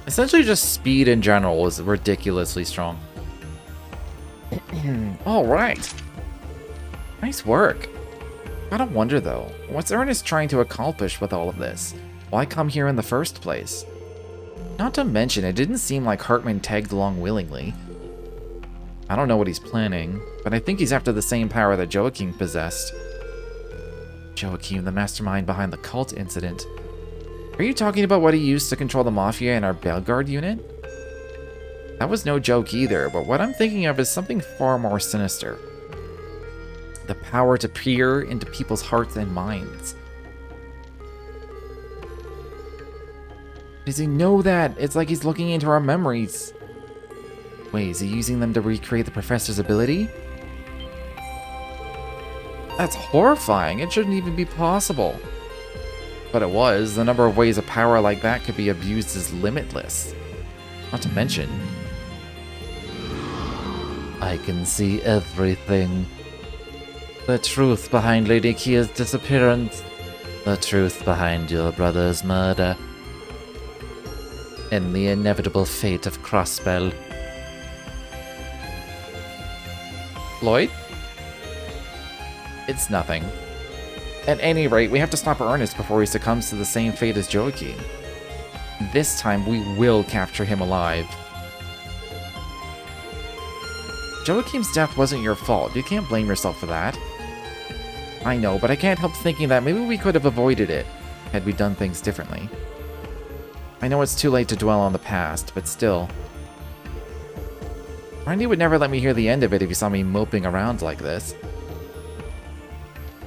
Essentially just speed in general was ridiculously strong. Alright. Nice work. Gotta wonder though, what's Ernest trying to accomplish with all of this? Why come here in the first place? Not to mention, it didn't seem like Hartman tagged along willingly. I don't know what he's planning, but I think he's after the same power that Joachim possessed. Joachim, the mastermind behind the cult incident. Are you talking about what he used to control the Mafia in our Bellegarde unit? That was no joke either, but what I'm thinking of is something far more sinister. The power to peer into people's hearts and minds. Does he know that? It's like he's looking into our memories. Wait, is he using them to recreate the professor's ability? That's horrifying. It shouldn't even be possible. But it was. The number of ways a power like that could be abused is limitless. Not to mention... I can see everything. The truth behind Lady Kia's disappearance. The truth behind your brother's murder. And the inevitable fate of Crossbell. Lloyd? It's nothing. At any rate, we have to stop Ernest before he succumbs to the same fate as Joachim. This time, we will capture him alive. Joachim's death wasn't your fault. You can't blame yourself for that. I know, but I can't help thinking that maybe we could have avoided it had we done things differently. I know it's too late to dwell on the past, but still. Randy would never let me hear the end of it if he saw me moping around like this.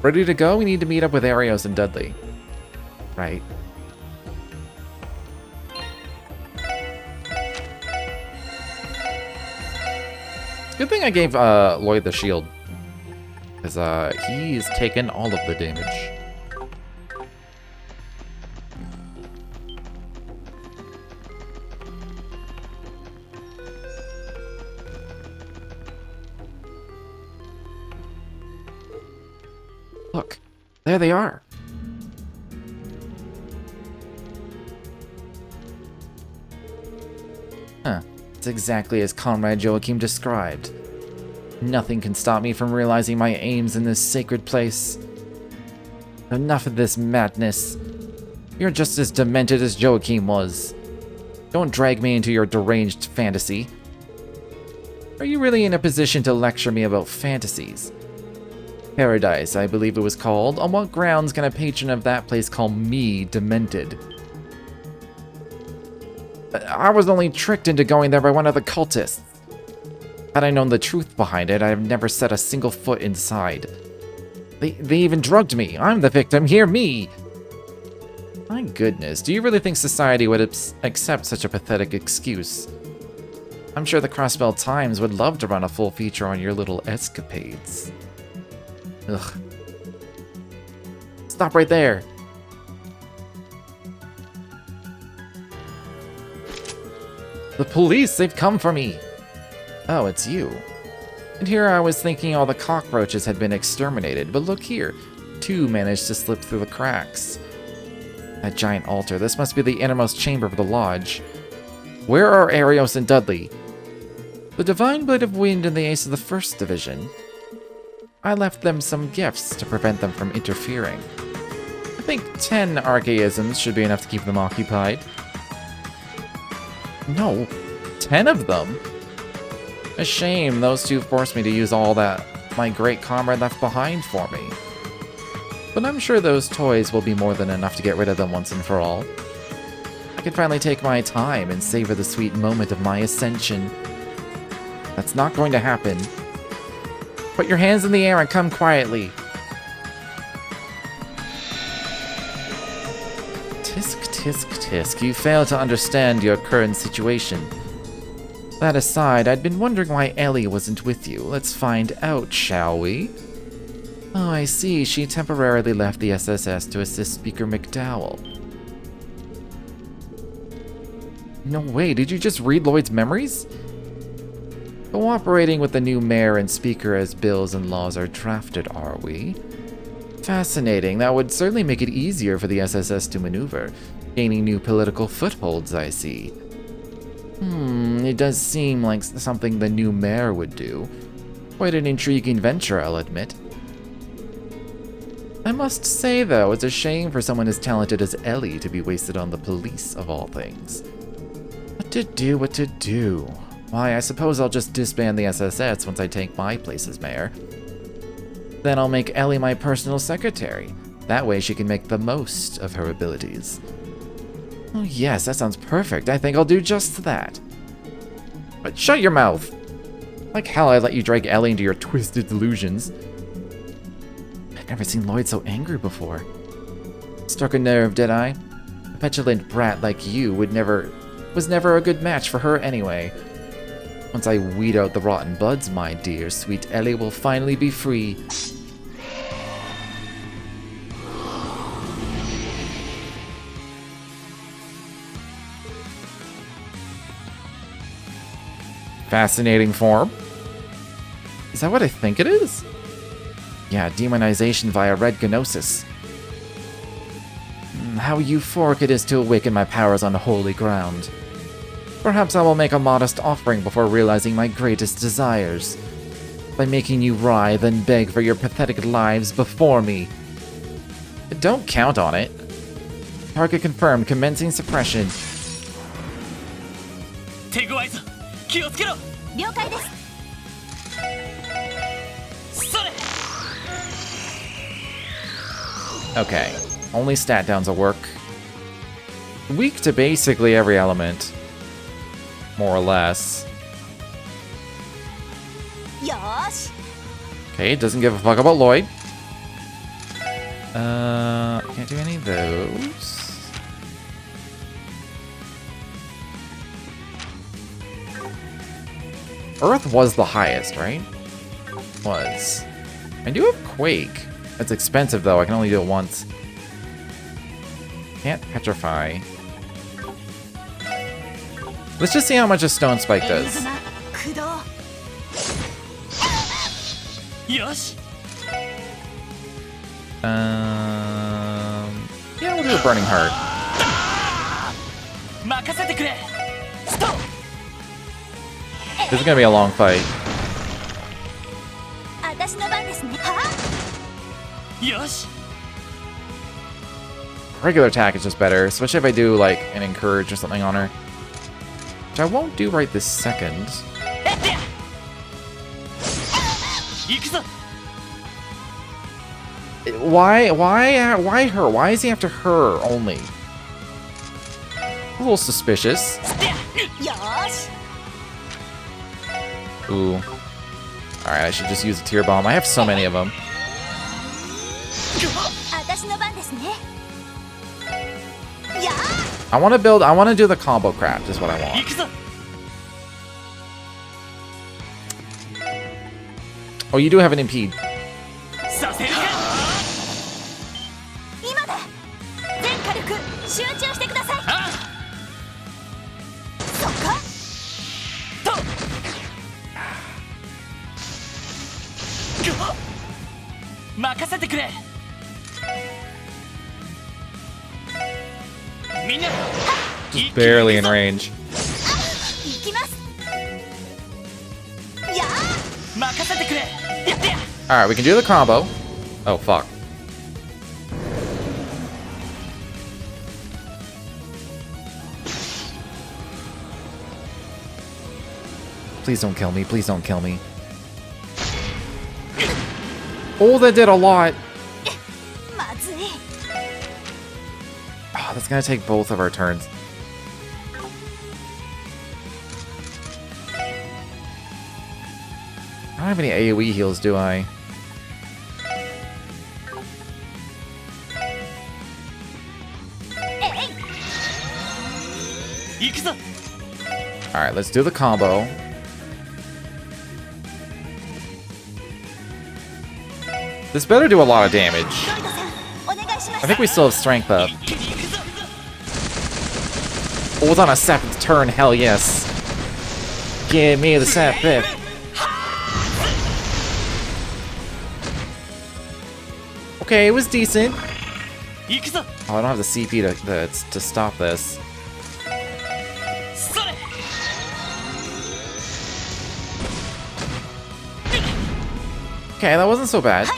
Ready to go? We need to meet up with Arios and Dudley. Right. Good thing I gave Lloyd the shield. Because he's taken all of the damage. Look, there they are. Huh. It's exactly as Comrade Joachim described. Nothing can stop me from realizing my aims in this sacred place. Enough of this madness. You're just as demented as Joachim was. Don't drag me into your deranged fantasy. Are you really in a position to lecture me about fantasies? Paradise, I believe it was called. On what grounds can a patron of that place call me demented? I was only tricked into going there by one of the cultists. Had I known the truth behind it, I'd have never set a single foot inside. They even drugged me. I'm the victim. Hear me! My goodness, do you really think society would accept such a pathetic excuse? I'm sure the Crossbell Times would love to run a full feature on your little escapades. Ugh. Stop right there. The police, they've come for me. Oh, it's you. And here I was thinking all the cockroaches had been exterminated, but look here. 2 managed to slip through the cracks. That giant altar, this must be the innermost chamber of the lodge. Where are Arios and Dudley? The Divine Blade of Wind and the Ace of the 1st Division. I left them some gifts to prevent them from interfering. I think 10 archaisms should be enough to keep them occupied. No, 10 of them? A shame, those 2 forced me to use all that my great comrade left behind for me. But I'm sure those toys will be more than enough to get rid of them once and for all. I can finally take my time and savor the sweet moment of my ascension. That's not going to happen. Put your hands in the air and come quietly. Tisk, tisk, tisk. You fail to understand your current situation. That aside, I'd been wondering why Ellie wasn't with you. Let's find out, shall we? Oh, I see. She temporarily left the SSS to assist Speaker McDowell. No way, did you just read Lloyd's memories? Cooperating with the new mayor and speaker as bills and laws are drafted, are we? Fascinating. That would certainly make it easier for the SSS to maneuver, gaining new political footholds, I see. It does seem like something the new mayor would do. Quite an intriguing venture, I'll admit. I must say, though, it's a shame for someone as talented as Ellie to be wasted on the police, of all things. What to do? Why, I suppose I'll just disband the SSS once I take my place as mayor. Then I'll make Ellie my personal secretary. That way she can make the most of her abilities. Oh yes, that sounds perfect. I think I'll do just that. But shut your mouth! Like hell I'd let you drag Ellie into your twisted delusions. I've never seen Lloyd so angry before. Struck a nerve, did I? A petulant brat like you was never a good match for her anyway. Once I weed out the rotten buds, my dear, sweet Ellie will finally be free. Fascinating form. Is that what I think it is? Yeah, demonization via red gnosis. How euphoric it is to awaken my powers on holy ground. Perhaps I will make a modest offering before realizing my greatest desires. By making you writhe and beg for your pathetic lives before me. Don't count on it. Target confirmed, commencing suppression. Okay, only stat downs will work. Weak to basically every element. More or less. Okay, it doesn't give a fuck about Lloyd. Can't do any of those. Earth was the highest, right? Was. I do have Quake. It's expensive though, I can only do it once. Can't petrify. Let's just see how much a Stone Spike does. Yeah, we'll do a Burning Heart. This is gonna be a long fight. Regular attack is just better, especially if I do like an Encourage or something on her. Which I won't do right this second. Why her? Why is he after her only? A little suspicious. Ooh. Alright, I should just use a Tear Bomb. I have so many of them. I want to do the combo craft is what I want. Oh, you do have an impede. Just barely in range. Alright, we can do the combo. Oh, fuck. Please don't kill me. Please don't kill me. Oh, that did a lot. Oh, that's gonna take both of our turns. I don't have any AoE heals, do I? Alright, let's do the combo. This better do a lot of damage. I think we still have strength up. Oh, it's on a 7th turn, hell yes. Give me the 7th. Okay, it was decent. Oh, I don't have the CP to stop this. Okay, that wasn't so bad.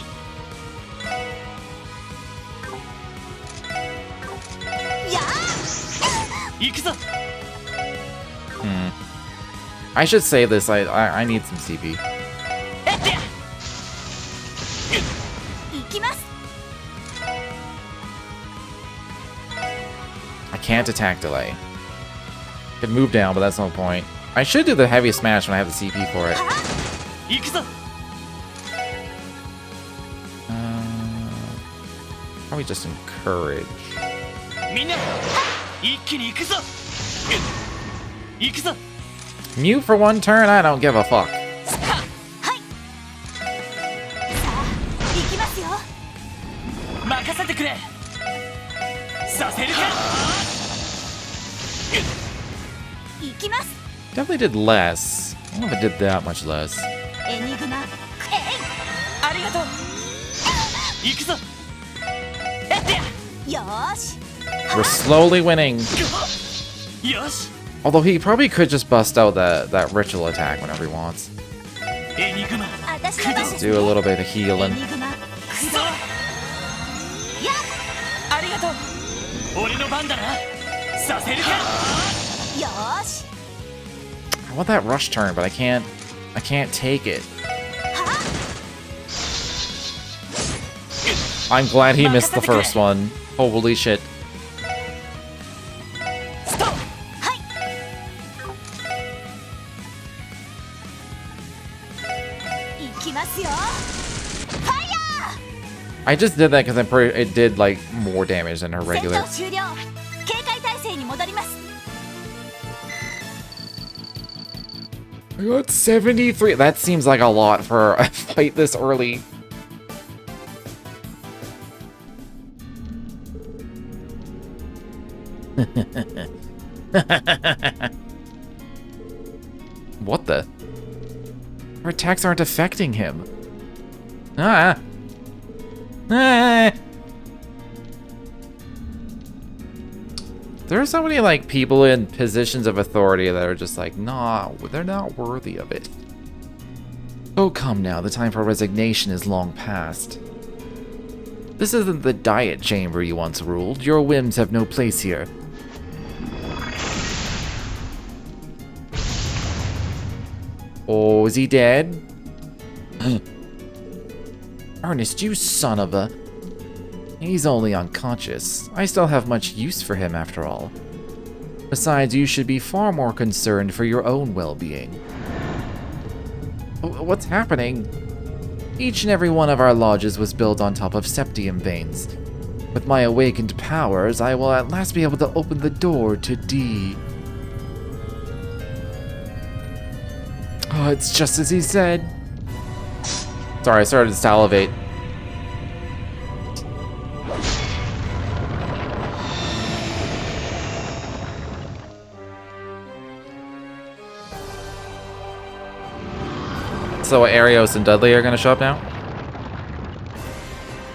I should save this. I need some CP. I can't attack delay. Could move down, but that's no point. I should do the heavy smash when I have the CP for it. Probably just encourage. Mute for one turn? I don't give a fuck. Definitely did less. I don't know if it did that much less. We're slowly winning. Although he probably could just bust out that ritual attack whenever he wants. Let's do a little bit of healing. I want that rush turn, but I can't take it. I'm glad he missed the first one. Holy shit. I just did that because it did like more damage than her regular. I got 73. That seems like a lot for a fight this early. What the? Our attacks aren't affecting him. Ah. Ah. There are so many like people in positions of authority that are just like, nah, they're not worthy of it. Oh, come now, the time for resignation is long past. This isn't the diet chamber you once ruled. Your whims have no place here. Oh, is he dead? Ernest, you son of a... He's only unconscious. I still have much use for him after all. Besides, you should be far more concerned for your own well-being. What's happening? Each and every one of our lodges was built on top of septium veins. With my awakened powers, I will at last be able to open the door to D. Oh, it's just as he said. Sorry, I started to salivate. So Arios and Dudley are gonna show up now?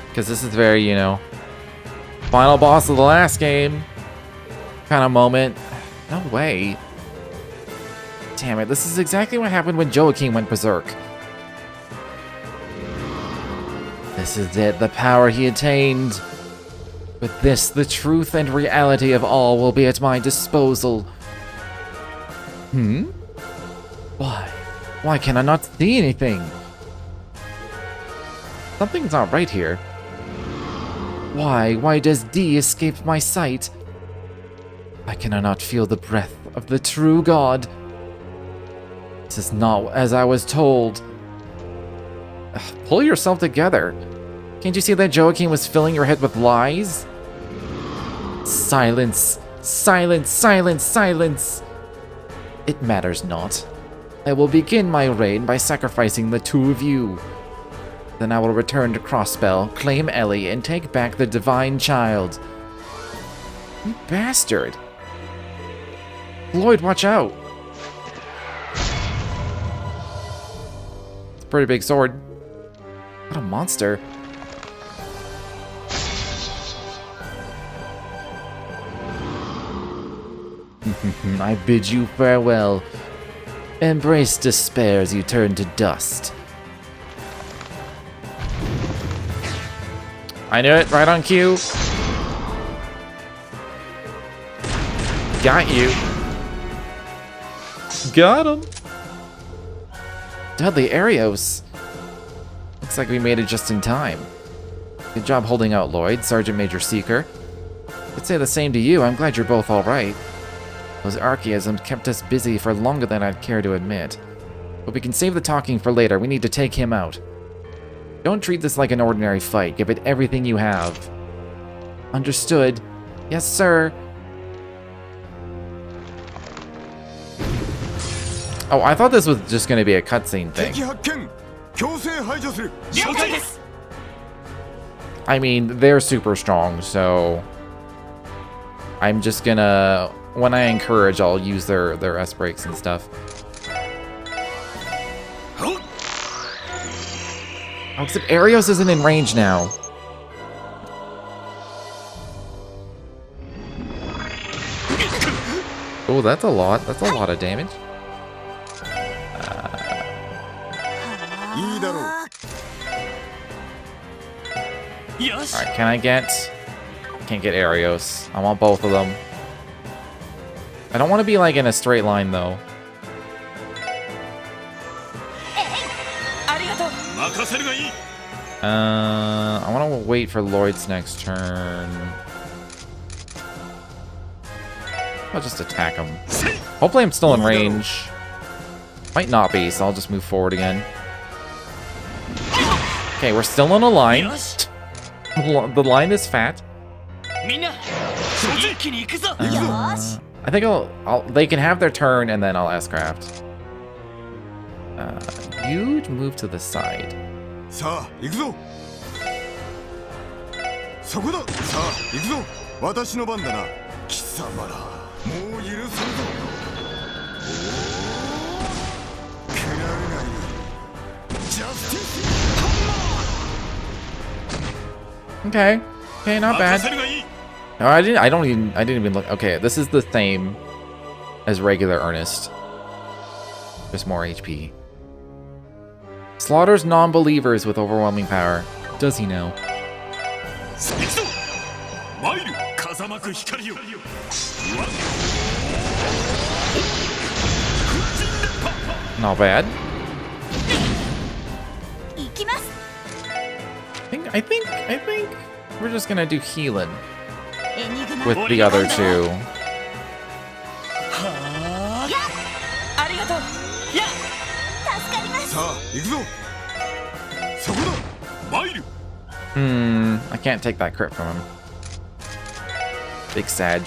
Because this is very, you know, final boss of the last game kind of moment. No way. Damn it, this is exactly what happened when Joaquin went berserk. This is it, the power he attained. With this, the truth and reality of all will be at my disposal. Why? Why can I not see anything? Something's not right here. Why? Why does D escape my sight? Why can I not feel the breath of the true God? This is not as I was told. Pull yourself together. Can't you see that Joaquin was filling your head with lies? Silence. Silence, silence, silence. It matters not. I will begin my reign by sacrificing the two of you. Then I will return to Crossbell, claim Ellie, and take back the divine child. You bastard. Lloyd, watch out. It's a pretty big sword. What a monster. I bid you farewell. Embrace despair as you turn to dust. I knew it, right on cue. Got you. Got him. Deadly Arios. Looks like we made it just in time. Good job holding out, Lloyd, Sergeant Major Seeker. I'd say the same to you. I'm glad you're both all right. Those archaisms kept us busy for longer than I'd care to admit. But we can save the talking for later. We need to take him out. Don't treat this like an ordinary fight. Give it everything you have. Understood. Yes, sir. Oh, I thought this was just going to be a cutscene thing. I mean, they're super strong, so I'm just gonna, when I encourage, I'll use their S breaks and stuff. Oh, except Arios isn't in range now. Oh, that's a lot. That's a lot of damage. Alright, can I get... Can't get Arios. I want both of them. I don't want to be like in a straight line though. I want to wait for Lloyd's next turn. I'll just attack him. Hopefully I'm still in range. Might not be, so I'll just move forward again. Okay, we're still on a line. The line is fat. I think they can have their turn and then I'll S-craft. Huge move to the side. Okay. Okay, not bad. No, I didn't even look. Okay, this is the same as regular Ernest. Just more HP. Slaughters non-believers with overwhelming power. Does he know? Not bad. I think we're just gonna do healing with the other two. I can't take that crit from him. Big Sag.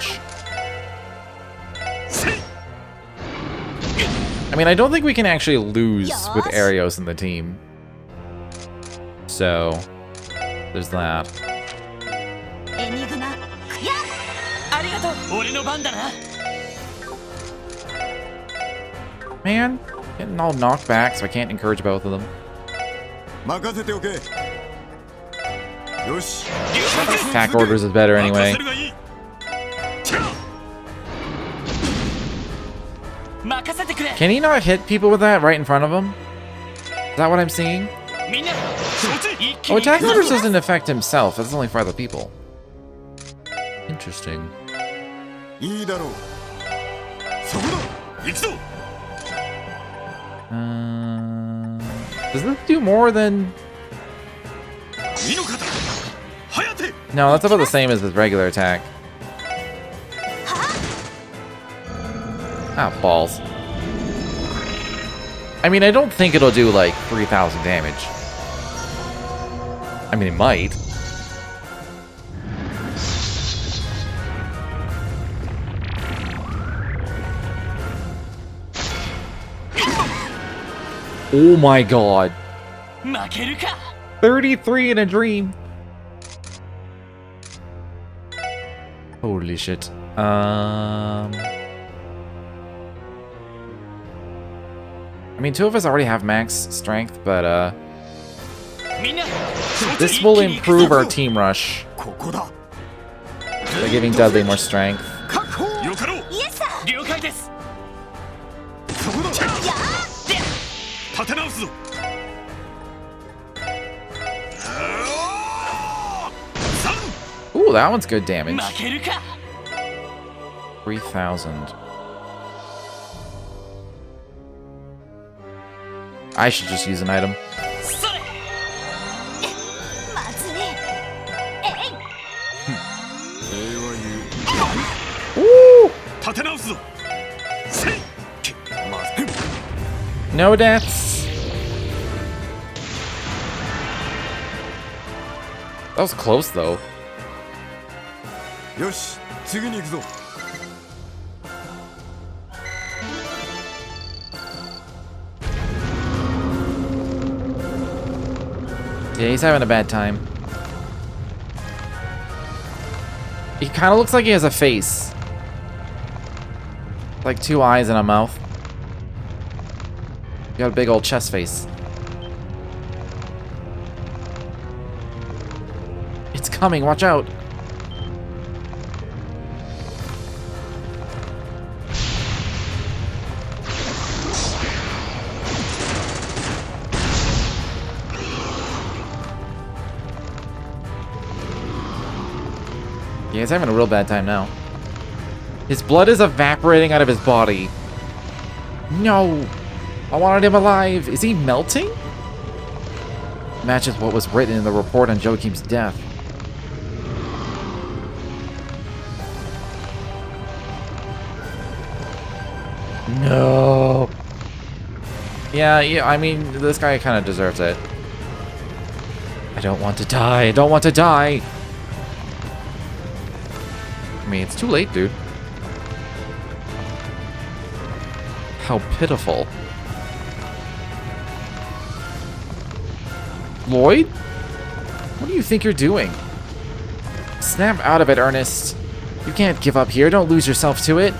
I mean, I don't think we can actually lose with Arios in the team. So, there's that. Man, getting all knocked back, so I can't encourage both of them. Attack orders is better anyway. Can he not hit people with that right in front of him? Is that what I'm seeing? Oh, attack orders doesn't affect himself. It's only for other people. Interesting. Does this do more than... No, that's about the same as his regular attack. Ah, balls. I mean, I don't think it'll do like 3,000 damage. I mean, it might. Oh my god. 33 in a dream. Holy shit. I mean, two of us already have max strength, but this will improve our team rush by giving Dudley more strength. Ooh, that one's good damage. 3,000. I should just use an item. Ooh! No deaths. That was close though. Yoshi, 次に行くぞ. Yeah, he's having a bad time. He kind of looks like he has a face. Like 2 eyes and a mouth. You got a big old chest face. It's coming, watch out. Yeah, he's having a real bad time now. His blood is evaporating out of his body. No! I wanted him alive. Is he melting? Matches what was written in the report on Joachim's death. No. Yeah, I mean, this guy kind of deserves it. I don't want to die. I don't want to die. I mean, it's too late, dude. How pitiful. Lloyd? What do you think you're doing? Snap out of it, Ernest. You can't give up here. Don't lose yourself to it.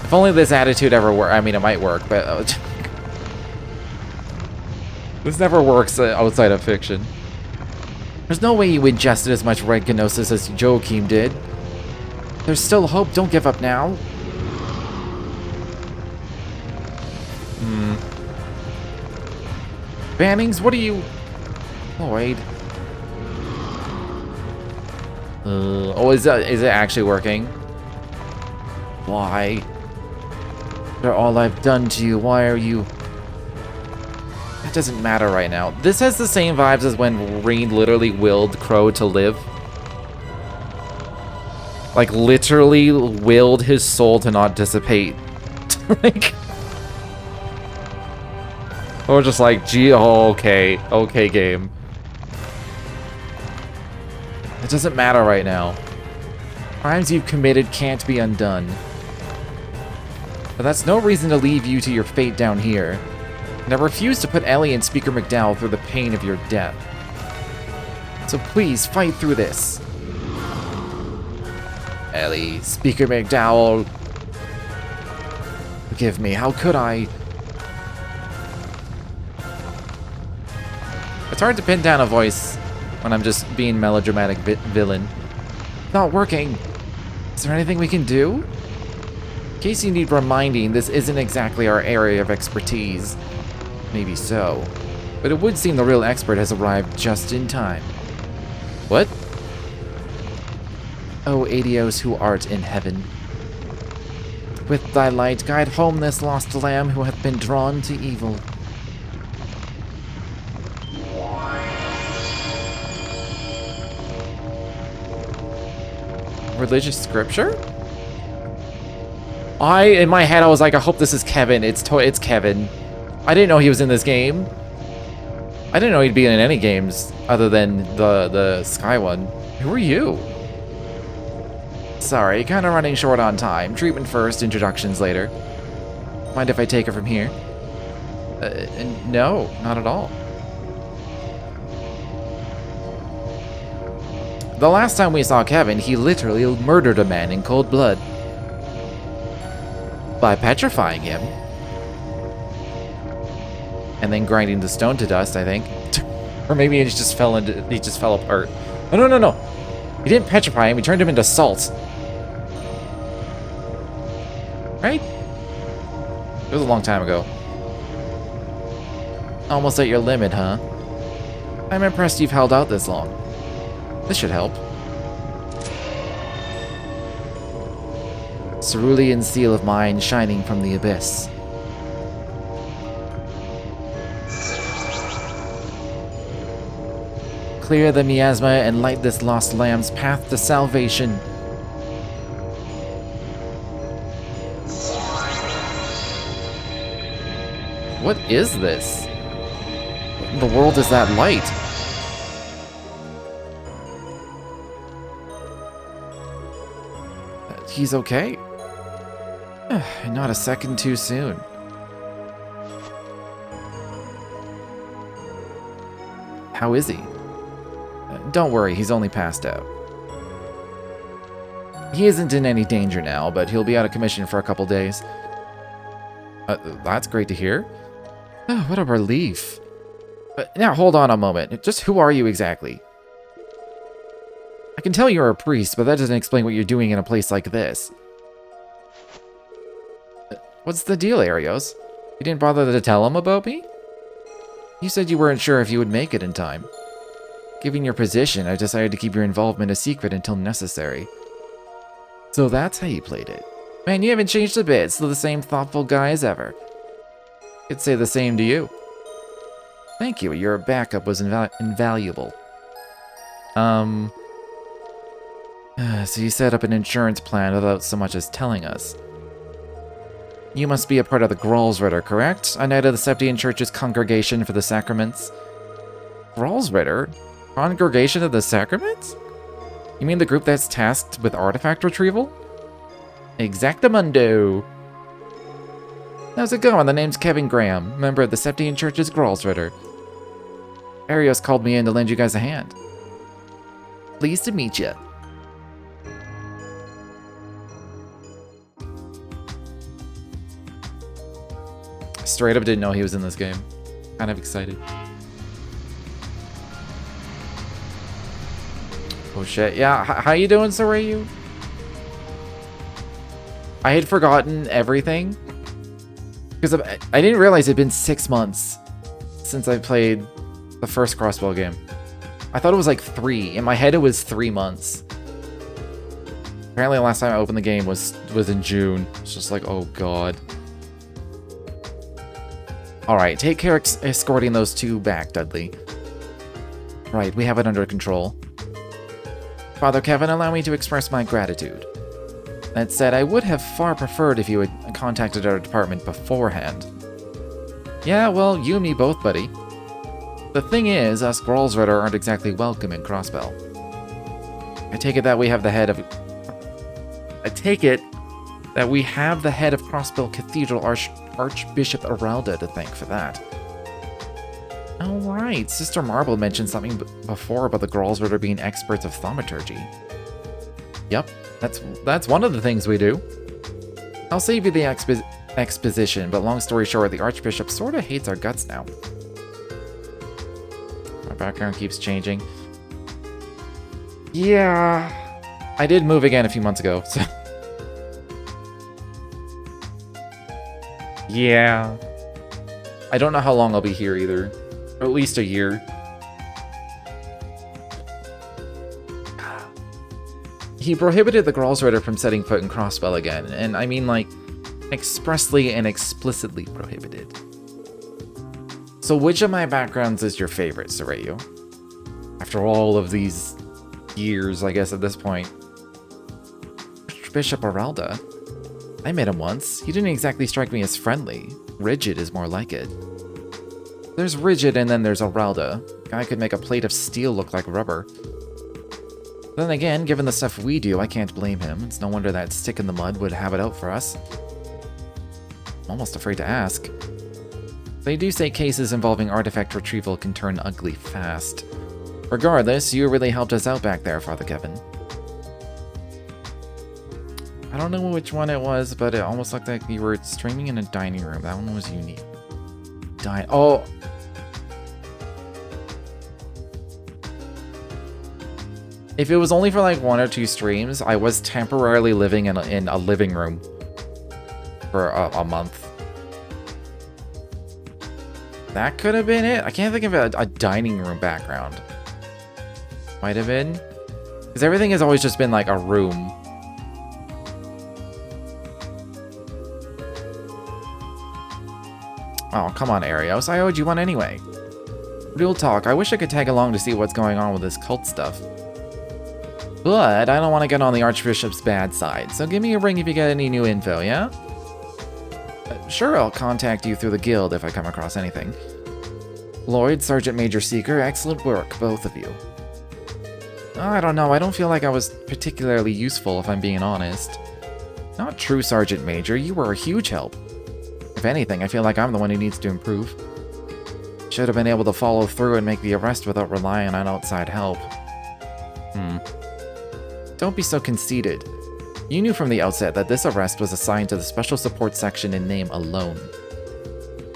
If only this attitude ever worked. I mean, it might work, but... this never works outside of fiction. There's no way you ingested as much red gnosis as Joachim did. There's still hope. Don't give up now. Bannings, what are you... Lloyd. Oh, is it actually working? Why? After all I've done to you, why are you... That doesn't matter right now. This has the same vibes as when Rain literally willed Crow to live. Like, literally willed his soul to not dissipate. Like... Or just like, gee, oh, okay. Okay, game. It doesn't matter right now. Crimes you've committed can't be undone. But that's no reason to leave you to your fate down here. And I refuse to put Ellie and Speaker McDowell through the pain of your death. So please, fight through this. Ellie, Speaker McDowell. Forgive me, how could I? It's hard to pin down a voice when I'm just being melodramatic villain. Not working. Is there anything we can do? In case you need reminding, this isn't exactly our area of expertise. Maybe so. But it would seem the real expert has arrived just in time. What? O Adios who art in heaven. With thy light guide home this lost lamb who hath been drawn to evil. Religious scripture? In my head, I was like, I hope this is Kevin. It's Kevin. I didn't know he was in this game. I didn't know he'd be in any games other than the Sky one. Who are you? Sorry, kind of running short on time. Treatment first, introductions later. Mind if I take it from here? No, not at all. The last time we saw Kevin, he literally murdered a man in cold blood. By petrifying him. And then grinding the stone to dust, I think. Or maybe he just fell apart. Oh, no. He didn't petrify him, he turned him into salt. Right? It was a long time ago. Almost at your limit, huh? I'm impressed you've held out this long. This should help. Cerulean seal of mine shining from the abyss. Clear the miasma and light this lost lamb's path to salvation. What is this? What in the world is that light? He's okay. Not a second too soon. How is he? Don't worry, he's only passed out. He isn't in any danger now, but he'll be out of commission for a couple days. That's great to hear. Oh, what a relief. Now, hold on a moment. Just who are you exactly? I can tell you're a priest, but that doesn't explain what you're doing in a place like this. What's the deal, Arios? You didn't bother to tell him about me? You said you weren't sure if you would make it in time. Given your position, I decided to keep your involvement a secret until necessary. So that's how you played it. Man, you haven't changed a bit, still the same thoughtful guy as ever. Could say the same to you. Thank you, your backup was invaluable. So you set up an insurance plan without so much as telling us. You must be a part of the Gralsritter, correct? A knight of the Septian Church's Congregation for the Sacraments? Gralsritter? Congregation of the Sacraments? You mean the group that's tasked with artifact retrieval? Exactamundo! How's it going? The name's Kevin Graham, member of the Septian Church's Gralsritter. Arios called me in to lend you guys a hand. Pleased to meet you. Straight up didn't know he was in this game. Kind of excited. Oh shit, yeah, how you doing, Sorayu? I had forgotten everything. Because I didn't realize it'd been 6 months since I played the first Crossbow game. I thought it was like 3. In my head it was 3 months. Apparently the last time I opened the game was in June. It's just like, oh god. Alright, take care escorting those two back, Dudley. Right, we have it under control. Father Kevin, allow me to express my gratitude. That said, I would have far preferred if you had contacted our department beforehand. Yeah, well, you and me both, buddy. The thing is, us Gralsritter aren't exactly welcome in Crossbell. I take it that we have the head of Crossbell Cathedral Archbishop Aralda to thank for that. Oh right, Sister Marble mentioned something before about the Gralsritter being experts of thaumaturgy. Yep, that's one of the things we do. I'll save you the exposition, but long story short, the Archbishop sorta hates our guts now. My background keeps changing. Yeah, I did move again a few months ago, so... Yeah. I don't know how long I'll be here either. Or at least a year. He prohibited the Gralsritter from setting foot in Crossbell again, and I mean like expressly and explicitly prohibited. So which of my backgrounds is your favorite, Sorayu? After all of these years, I guess at this point. Archbishop Aralda? I met him once. He didn't exactly strike me as friendly. Rigid is more like it. There's Rigid and then there's Aralda. Guy could make a plate of steel look like rubber. Then again, given the stuff we do, I can't blame him. It's no wonder that stick in the mud would have it out for us. I'm almost afraid to ask. They do say cases involving artifact retrieval can turn ugly fast. Regardless, you really helped us out back there, Father Kevin. I don't know which one it was, but it almost looked like you were streaming in a dining room. That one was unique. Oh! If it was only for like 1 or 2 streams, I was temporarily living in a living room for a month. That could have been it. I can't think of a dining room background. Might have been. Because everything has always just been like a room. Oh, come on, Arios. I owed you one anyway. Real talk, I wish I could tag along to see what's going on with this cult stuff. But I don't want to get on the Archbishop's bad side, so give me a ring if you get any new info, yeah? Sure, I'll contact you through the guild if I come across anything. Lloyd, Sergeant Major Seeker, excellent work, both of you. I don't know, I don't feel like I was particularly useful, if I'm being honest. Not true, Sergeant Major, you were a huge help. If anything, I feel like I'm the one who needs to improve. Should have been able to follow through and make the arrest without relying on outside help. Don't be so conceited. You knew from the outset that this arrest was assigned to the Special Support Section in name alone.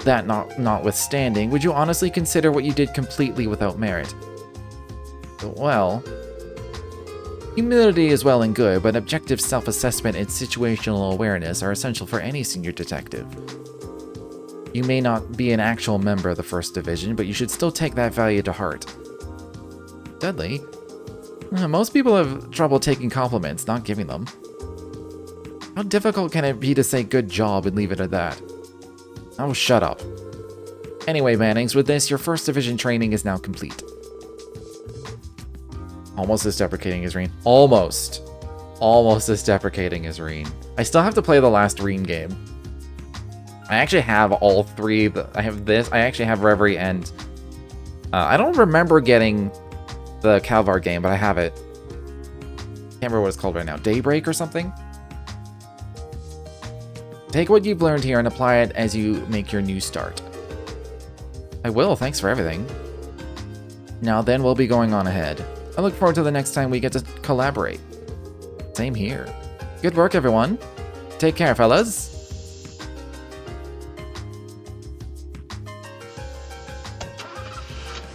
That notwithstanding, would you honestly consider what you did completely without merit? Well, humility is well and good, but objective self-assessment and situational awareness are essential for any senior detective. You may not be an actual member of the 1st Division, but you should still take that value to heart. Dudley? Most people have trouble taking compliments, not giving them. How difficult can it be to say good job and leave it at that? Oh, shut up. Anyway, Mannings, with this, your 1st Division training is now complete. Almost as deprecating as Reen. Almost. Almost as deprecating as Reen. I still have to play the last Reen game. I actually have all 3. I have this. I actually have Reverie and... I don't remember getting the Calvar game, but I have it. Can't remember what it's called right now. Daybreak or something? Take what you've learned here and apply it as you make your new start. I will, thanks for everything. Now then, we'll be going on ahead. I look forward to the next time we get to collaborate. Same here. Good work, everyone. Take care, fellas.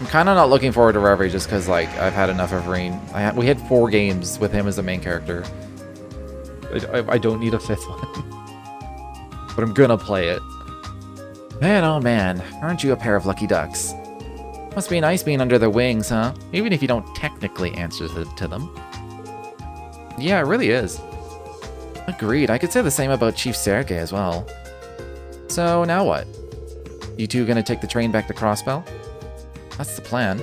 I'm kind of not looking forward to Reverie just because, like, I've had enough of Reen. We had 4 games with him as the main character. I don't need a 5th one. But I'm gonna play it. Man, oh man, aren't you a pair of lucky ducks? Must be nice being under their wings, huh? Even if you don't technically answer to them. Yeah, it really is. Agreed, I could say the same about Chief Sergei as well. So, now what? You two gonna take the train back to Crossbell? That's the plan.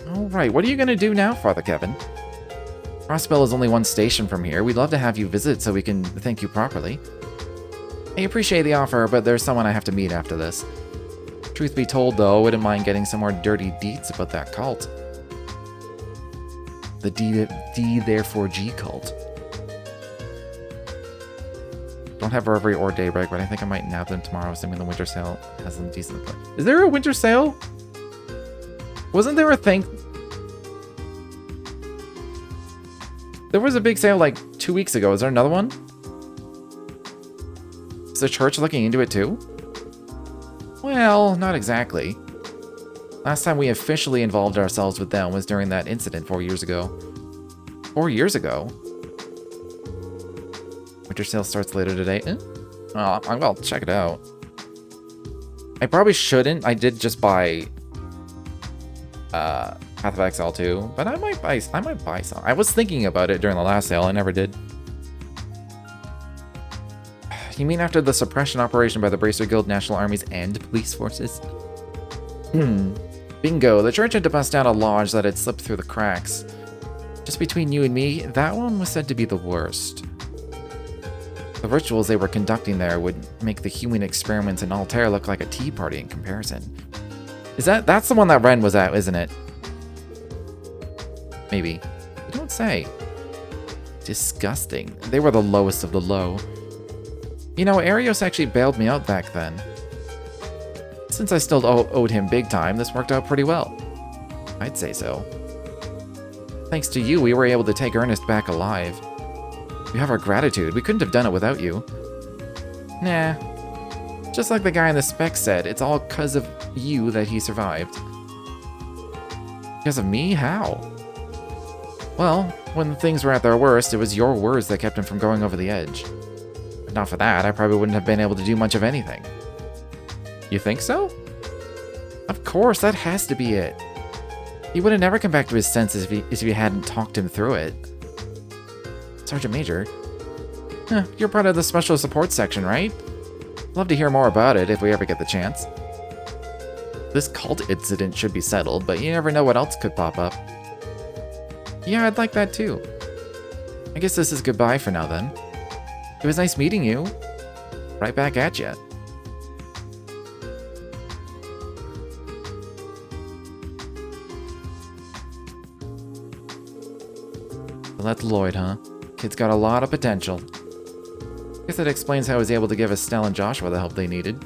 Alright, what are you gonna do now, Father Kevin? Crossbell is only 1 station from here. We'd love to have you visit so we can thank you properly. I appreciate the offer, but there's someone I have to meet after this. Truth be told, though, I wouldn't mind getting some more dirty deets about that cult. The D therefore G cult. Don't have Reverie or Daybreak, but I think I might nab them tomorrow, assuming the winter sale has them decent. Is there a winter sale? Wasn't there a thing? There was a big sale like 2 weeks ago. Is there another one? Is the church looking into it too? Well, not exactly. Last time we officially involved ourselves with them was during that incident 4 years ago. 4 years ago? Winter sale starts later today. Oh, I'll check it out. I probably shouldn't. I did just buy Path of Exile 2, but I might buy some. I was thinking about it during the last sale. I never did. You mean after the suppression operation by the Bracer Guild, National Armies, and police forces? Bingo, the church had to bust down a lodge that had slipped through the cracks. Just between you and me, that one was said to be the worst. The rituals they were conducting there would make the human experiments in Altair look like a tea party in comparison. That's the one that Ren was at, isn't it? Maybe. You don't say. Disgusting. They were the lowest of the low. You know, Arios actually bailed me out back then. Since I still owed him big time, this worked out pretty well. I'd say so. Thanks to you, we were able to take Ernest back alive. You have our gratitude. We couldn't have done it without you. Nah. Just like the guy in the spec said, it's all 'cause of you that he survived. Because of me? How? Well, when things were at their worst, it was your words that kept him from going over the edge. If not for that, I probably wouldn't have been able to do much of anything. You think so? Of course, that has to be it. He would have never come back to his senses if you hadn't talked him through it. Sergeant Major? Huh, you're part of the special support section, right? Love to hear more about it if we ever get the chance. This cult incident should be settled, but you never know what else could pop up. Yeah, I'd like that too. I guess this is goodbye for now then. It was nice meeting you. Right back at ya. So that's Lloyd, huh? Kid's got a lot of potential. Guess that explains how he was able to give Estelle and Joshua the help they needed.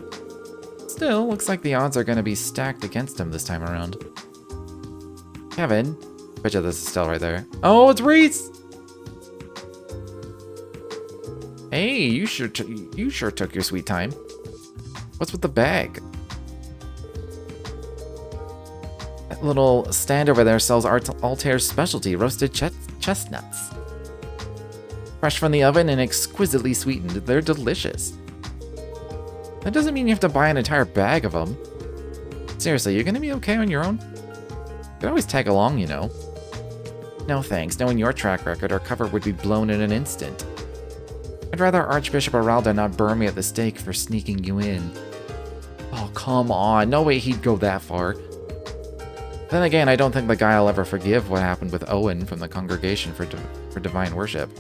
Still, looks like the odds are going to be stacked against him this time around. Kevin. Bet you this is Estelle right there. Oh, it's Reese! Hey, you sure took your sweet time. What's with the bag? That little stand over there sells Altair's specialty, roasted chestnuts. Fresh from the oven and exquisitely sweetened, they're delicious. That doesn't mean you have to buy an entire bag of them. Seriously, you're gonna be okay on your own? You can always tag along, you know. No thanks, knowing your track record, our cover would be blown in an instant. I'd rather Archbishop Aralda not burn me at the stake for sneaking you in. Oh, come on, no way he'd go that far. Then again, I don't think the guy will ever forgive what happened with Owen from the Congregation for Divine Worship.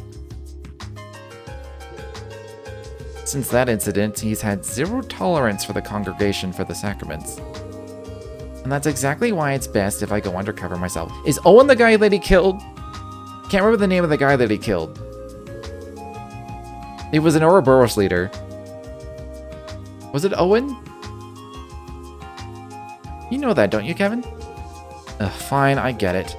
Since that incident, he's had zero tolerance for the Congregation for the Sacraments. And that's exactly why it's best if I go undercover myself. Is Owen the guy that he killed? Can't remember the name of the guy that he killed. It was an Ouroboros leader. Was it Owen? You know that, don't you, Kevin? Fine, I get it.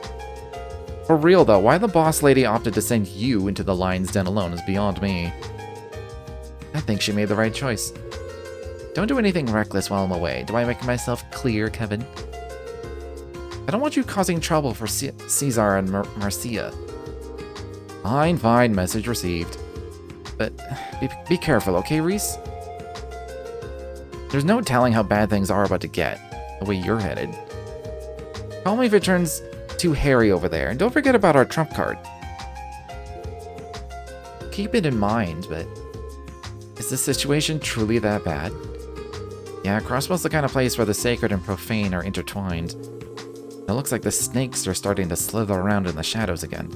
For real though, why the boss lady opted to send you into the lion's den alone is beyond me. I think she made the right choice. Don't do anything reckless while I'm away. Do I make myself clear, Kevin? I don't want you causing trouble for Caesar and Marcia. Fine, fine, message received. But be careful, okay, Reese? There's no telling how bad things are about to get, the way you're headed. Call me if it turns too hairy over there, and don't forget about our trump card. Keep it in mind, but is this situation truly that bad? Yeah, Crossbow's the kind of place where the sacred and profane are intertwined. It looks like the snakes are starting to slither around in the shadows again.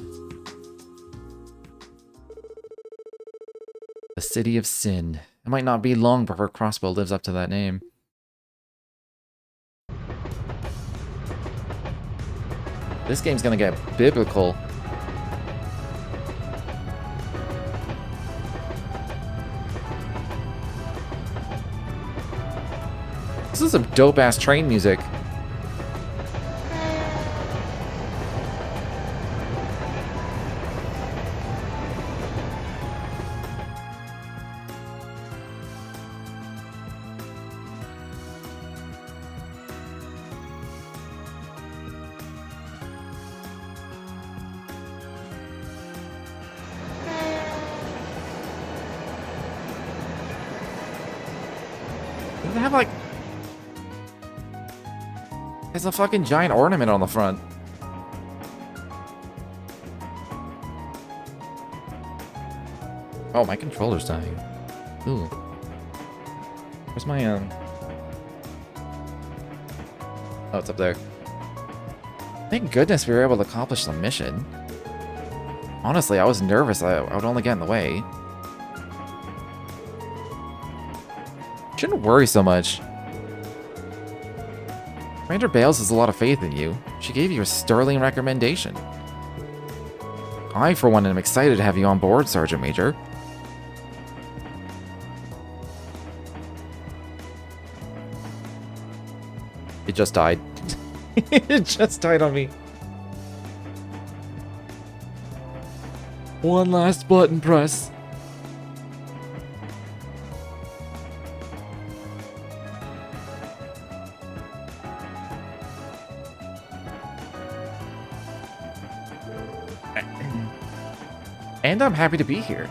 The City of Sin. It might not be long before Crossbow lives up to that name. This game's gonna get biblical. This is some dope-ass train music. Does it have like... There's a fucking giant ornament on the front. Oh, my controller's dying. Ooh. Where's my, Oh, it's up there. Thank goodness we were able to accomplish the mission. Honestly, I was nervous I would only get in the way. Shouldn't worry so much. Ranger Bales has a lot of faith in you. She gave you a sterling recommendation. I, for one, am excited to have you on board, Sergeant Major. It just died. It just died on me. One last button press. And I'm happy to be here.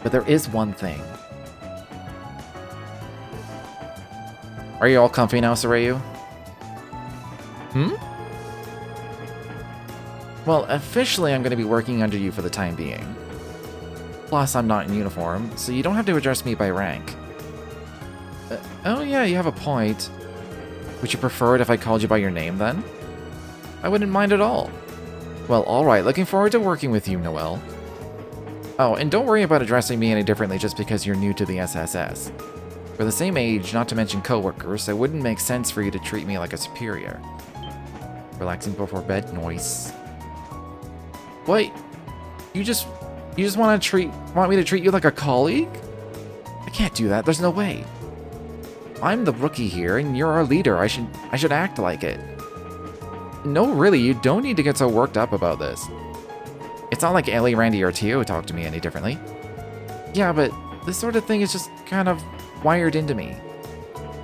But there is one thing. Are you all comfy now, Sarayu? Well, officially I'm going to be working under you for the time being. Plus, I'm not in uniform, so you don't have to address me by rank. Oh yeah, you have a point. Would you prefer it if I called you by your name, then? I wouldn't mind at all. Well, alright, looking forward to working with you, Noelle. Oh, and don't worry about addressing me any differently just because you're new to the SSS. We're the same age, not to mention co-workers, so it wouldn't make sense for you to treat me like a superior. Relaxing before bed? Noise. Wait, you just want me to treat you like a colleague? I can't do that, there's no way. I'm the rookie here, and you're our leader. I should act like it. No, really, you don't need to get so worked up about this. It's not like Ellie, Randy, or Tio talk to me any differently. Yeah, but this sort of thing is just kind of wired into me.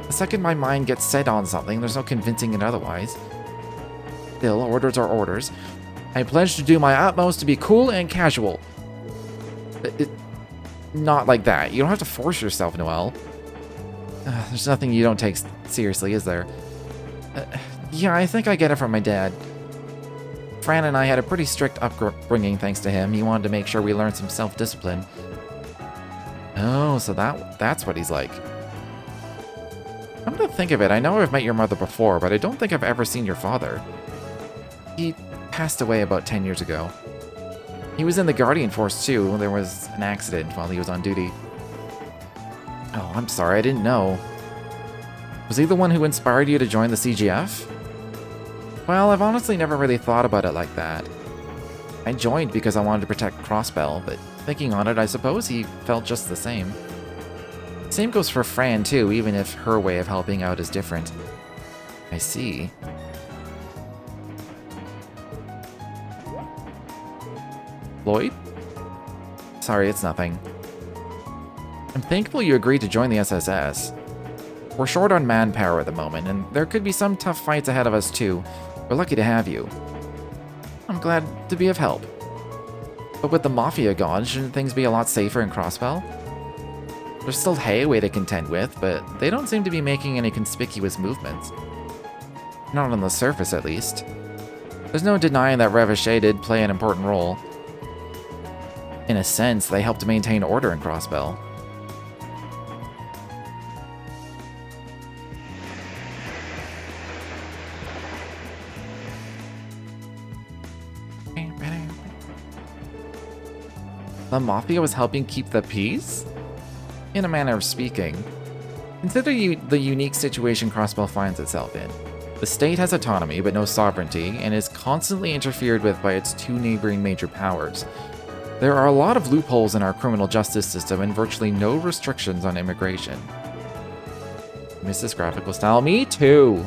The second my mind gets set on something, there's no convincing it otherwise. Still, orders are orders. I pledge to do my utmost to be cool and casual. Not like that. You don't have to force yourself, Noelle. There's nothing you don't take seriously, is there? Yeah, I think I get it from my dad. Fran and I had a pretty strict upbringing thanks to him. He wanted to make sure we learned some self-discipline. Oh, so that's what he's like. Come to think of it, I know I've met your mother before, but I don't think I've ever seen your father. He passed away about 10 years ago. He was in the Guardian Force too. There was an accident while he was on duty. Oh, I'm sorry, I didn't know. Was he the one who inspired you to join the CGF? Well, I've honestly never really thought about it like that. I joined because I wanted to protect Crossbell, but thinking on it, I suppose he felt just the same. Same goes for Fran too, even if her way of helping out is different. I see. Lloyd? Sorry, it's nothing. I'm thankful you agreed to join the SSS. We're short on manpower at the moment, and there could be some tough fights ahead of us too. We're lucky to have you. I'm glad to be of help. But with the Mafia gone, shouldn't things be a lot safer in Crossbell? There's still Hayway to contend with, but they don't seem to be making any conspicuous movements. Not on the surface, at least. There's no denying that Revachey did play an important role. In a sense, they helped to maintain order in Crossbell. The Mafia was helping keep the peace? In a manner of speaking. Consider the unique situation Crossbell finds itself in. The state has autonomy but no sovereignty, and is constantly interfered with by its two neighboring major powers. There are a lot of loopholes in our criminal justice system and virtually no restrictions on immigration. Miss this graphical style. Me too!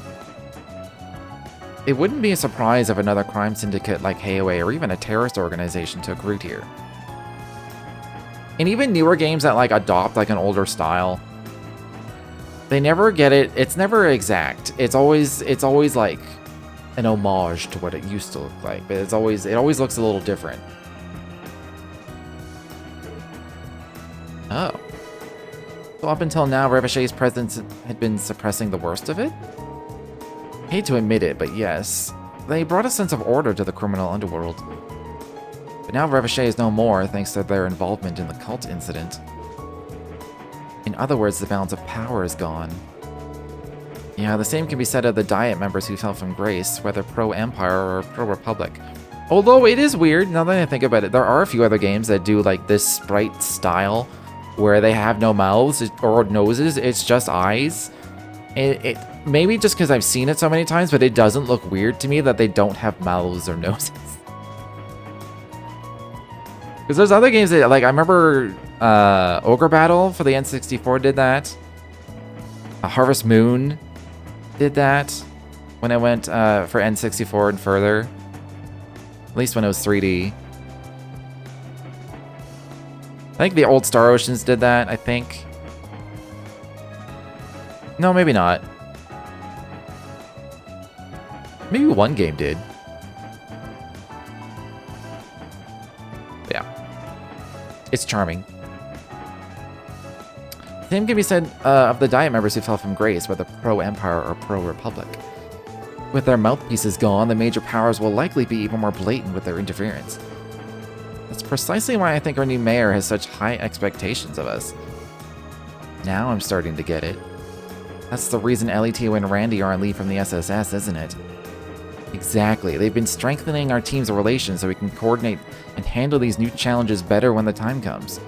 It wouldn't be a surprise if another crime syndicate like Hayway or even a terrorist organization took root here. And even newer games that like adopt like an older style, they never get it. It's never exact. It's always like an homage to what it used to look like, but it always looks a little different. Oh. So up until now, Revachey's presence had been suppressing the worst of it? Hate to admit it, but yes. They brought a sense of order to the criminal underworld. But now Revachey is no more thanks to their involvement in the cult incident. In other words, the balance of power is gone. Yeah, the same can be said of the Diet members who fell from grace, whether pro-Empire or pro-Republic. Although it is weird, now that I think about it, there are a few other games that do like this sprite style, where they have no mouths or noses, it's just eyes. It maybe just because I've seen it so many times, but it doesn't look weird to me that they don't have mouths or noses. Because there's other games that, like, I remember Ogre Battle for the N64 did that. Harvest Moon did that when I went for N64 and further. At least when it was 3D. I think the old Star Oceans did that, I think. No, maybe not. Maybe one game did. Yeah. It's charming. Same can be said of the Diet members who fell from grace, whether pro-Empire or pro-Republic. With their mouthpieces gone, the major powers will likely be even more blatant with their interference. That's precisely why I think our new mayor has such high expectations of us. Now I'm starting to get it. That's the reason LETO and Randy are on leave from the SSS, isn't it? Exactly. They've been strengthening our team's relations so we can coordinate and handle these new challenges better when the time comes.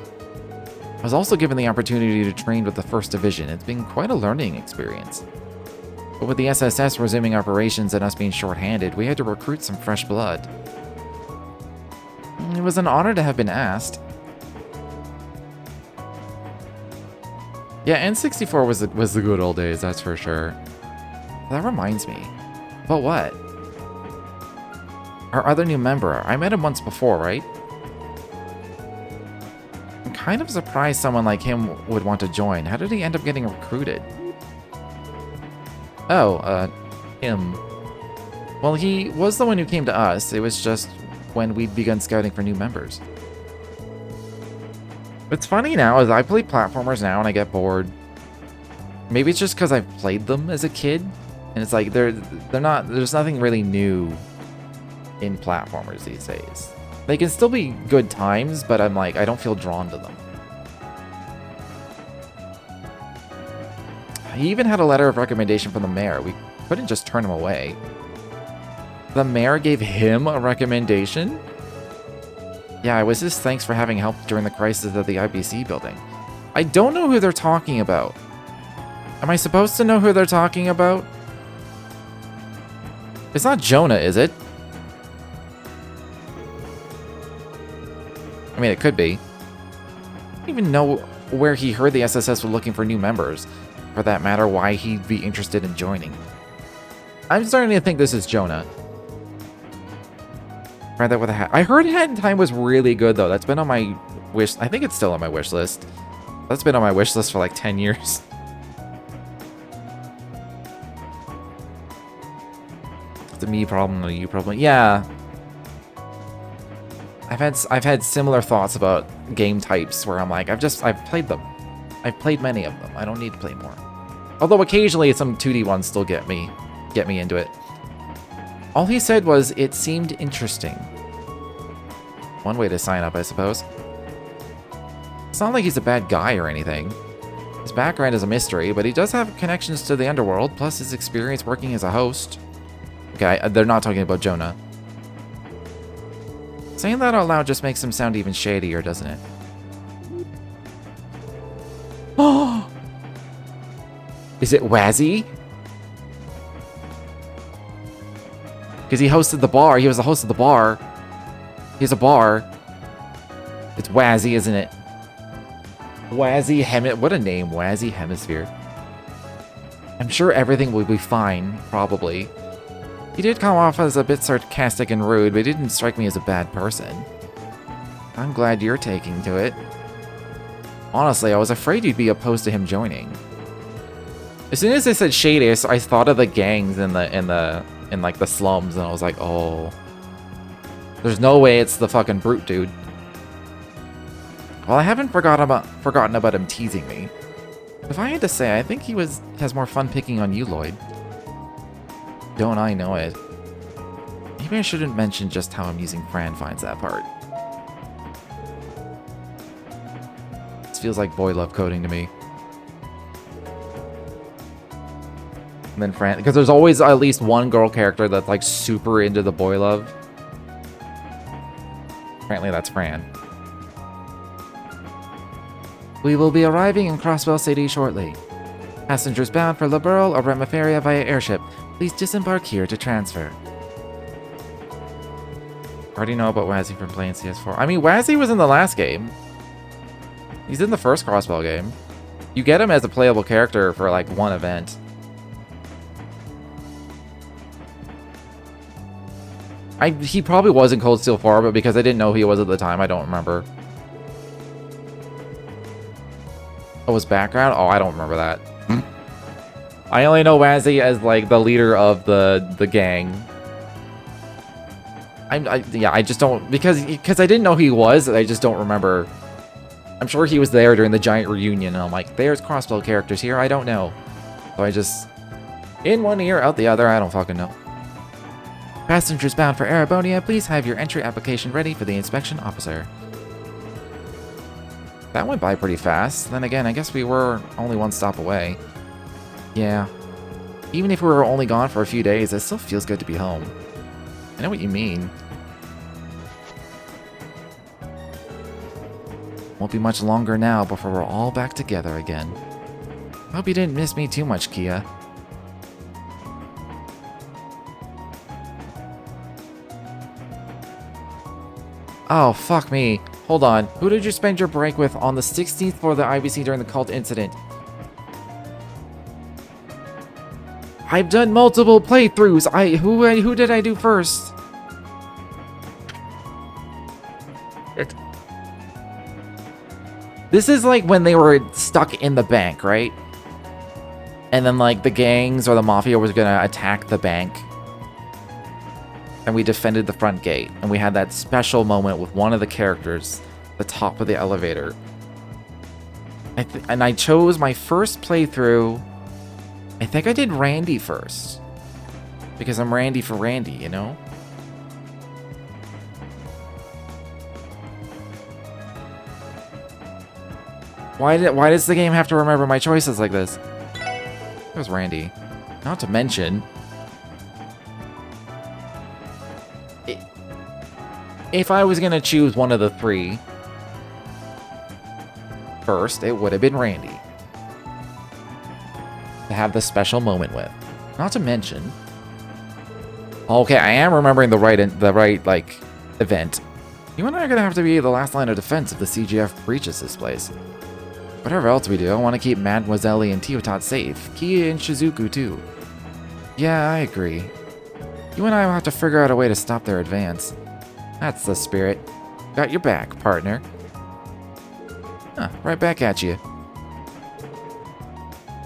I was also given the opportunity to train with the 1st Division. It's been quite a learning experience. But with the SSS resuming operations and us being short-handed, we had to recruit some fresh blood. It was an honor to have been asked. Yeah, N64 was the good old days, that's for sure. That reminds me. But what? Our other new member. I met him once before, right? I'm kind of surprised someone like him would want to join. How did he end up getting recruited? Oh, him. Well, he was the one who came to us. It was just when we'd begun scouting for new members. What's funny now is I play platformers now and I get bored. Maybe it's just because I've played them as a kid, and it's like they're not. There's nothing really new in platformers these days. They can still be good times, but I'm like I don't feel drawn to them. He even had a letter of recommendation from the mayor. We couldn't just turn him away. The mayor gave him a recommendation? Yeah, it was his thanks for having helped during the crisis of the IBC building. I don't know who they're talking about. Am I supposed to know who they're talking about? It's not Jonah, is it? I mean, it could be. I don't even know where he heard the SSS were looking for new members. For that matter, why he'd be interested in joining. I'm starting to think this is Jonah. Try that with a hat. I heard Hat in Time was really good, though. That's been on my wish... I think it's still on my wish list. That's been on my wish list for like 10 years. It's a me problem, a you problem. Yeah. I've had similar thoughts about game types where I'm like, I've played them. I've played many of them. I don't need to play more. Although occasionally some 2D ones still get me into it. All he said was, it seemed interesting. One way to sign up, I suppose. It's not like he's a bad guy or anything. His background is a mystery, but he does have connections to the underworld, plus his experience working as a host. Okay, they're not talking about Jonah. Saying that out loud just makes him sound even shadier, doesn't it? Oh! Is it Wazy? Because he hosted the bar. He was the host of the bar. He has a bar. It's Wazy, isn't it? Wazy What a name, Wazy Hemisphere. I'm sure everything will be fine, probably. He did come off as a bit sarcastic and rude, but he didn't strike me as a bad person. I'm glad you're taking to it. Honestly, I was afraid you'd be opposed to him joining. As soon as I said shady, I thought of the gangs in like the slums, and I was like, oh, there's no way it's the fucking brute dude. Well, I haven't forgotten about him teasing me. If I had to say, I think he has more fun picking on you, Lloyd. Don't I know it? Maybe I shouldn't mention just how amusing Fran finds that part. This feels like boy love coding to me. And then Fran, because there's always at least one girl character that's like super into the boy love. Apparently that's Fran. We will be arriving in Crosswell City shortly. Passengers bound for Liberl or Remiferia via airship, please disembark here to transfer. Already know about Wazy from playing CS4. I mean, Wazy was in the last game. He's in the first Crosswell game. You get him as a playable character for like one event. He probably was in Cold Steel 4, but because I didn't know who he was at the time, I don't remember. Oh, his background? Oh, I don't remember that. I only know Wazy as like the leader of the gang. Yeah, I just don't because I didn't know who he was. I just don't remember. I'm sure he was there during the giant reunion, and I'm like, there's Crossbow characters here. I don't know. So I just in one ear, out the other. I don't fucking know. Passengers bound for Arabonia, please have your entry application ready for the inspection officer. That went by pretty fast. Then again, I guess we were only one stop away. Yeah. Even if we were only gone for a few days, it still feels good to be home. I know what you mean. Won't be much longer now before we're all back together again. Hope you didn't miss me too much, Kia. Oh, fuck me. Hold on. Who did you spend your break with on the 16th floor of the IBC during the cult incident? I've done multiple playthroughs. Who did I do first? This is like when they were stuck in the bank, right? And then like the gangs or the mafia was gonna attack the bank. And we defended the front gate. And we had that special moment with one of the characters, the top of the elevator. And I chose my first playthrough. I think I did Randy first. Because I'm Randy for Randy, you know? Why does the game have to remember my choices like this? It was Randy. Not to mention... If I was gonna choose one of the three first, it would have been Randy. To have the special moment with. Not to mention... Okay, I am remembering the right like, event. You and I are gonna have to be the last line of defense if the CGF breaches this place. Whatever else we do, I want to keep Mademoiselle and Teotot safe. Kia and Shizuku, too. Yeah, I agree. You and I will have to figure out a way to stop their advance. That's the spirit. Got your back, partner. Huh, right back at you.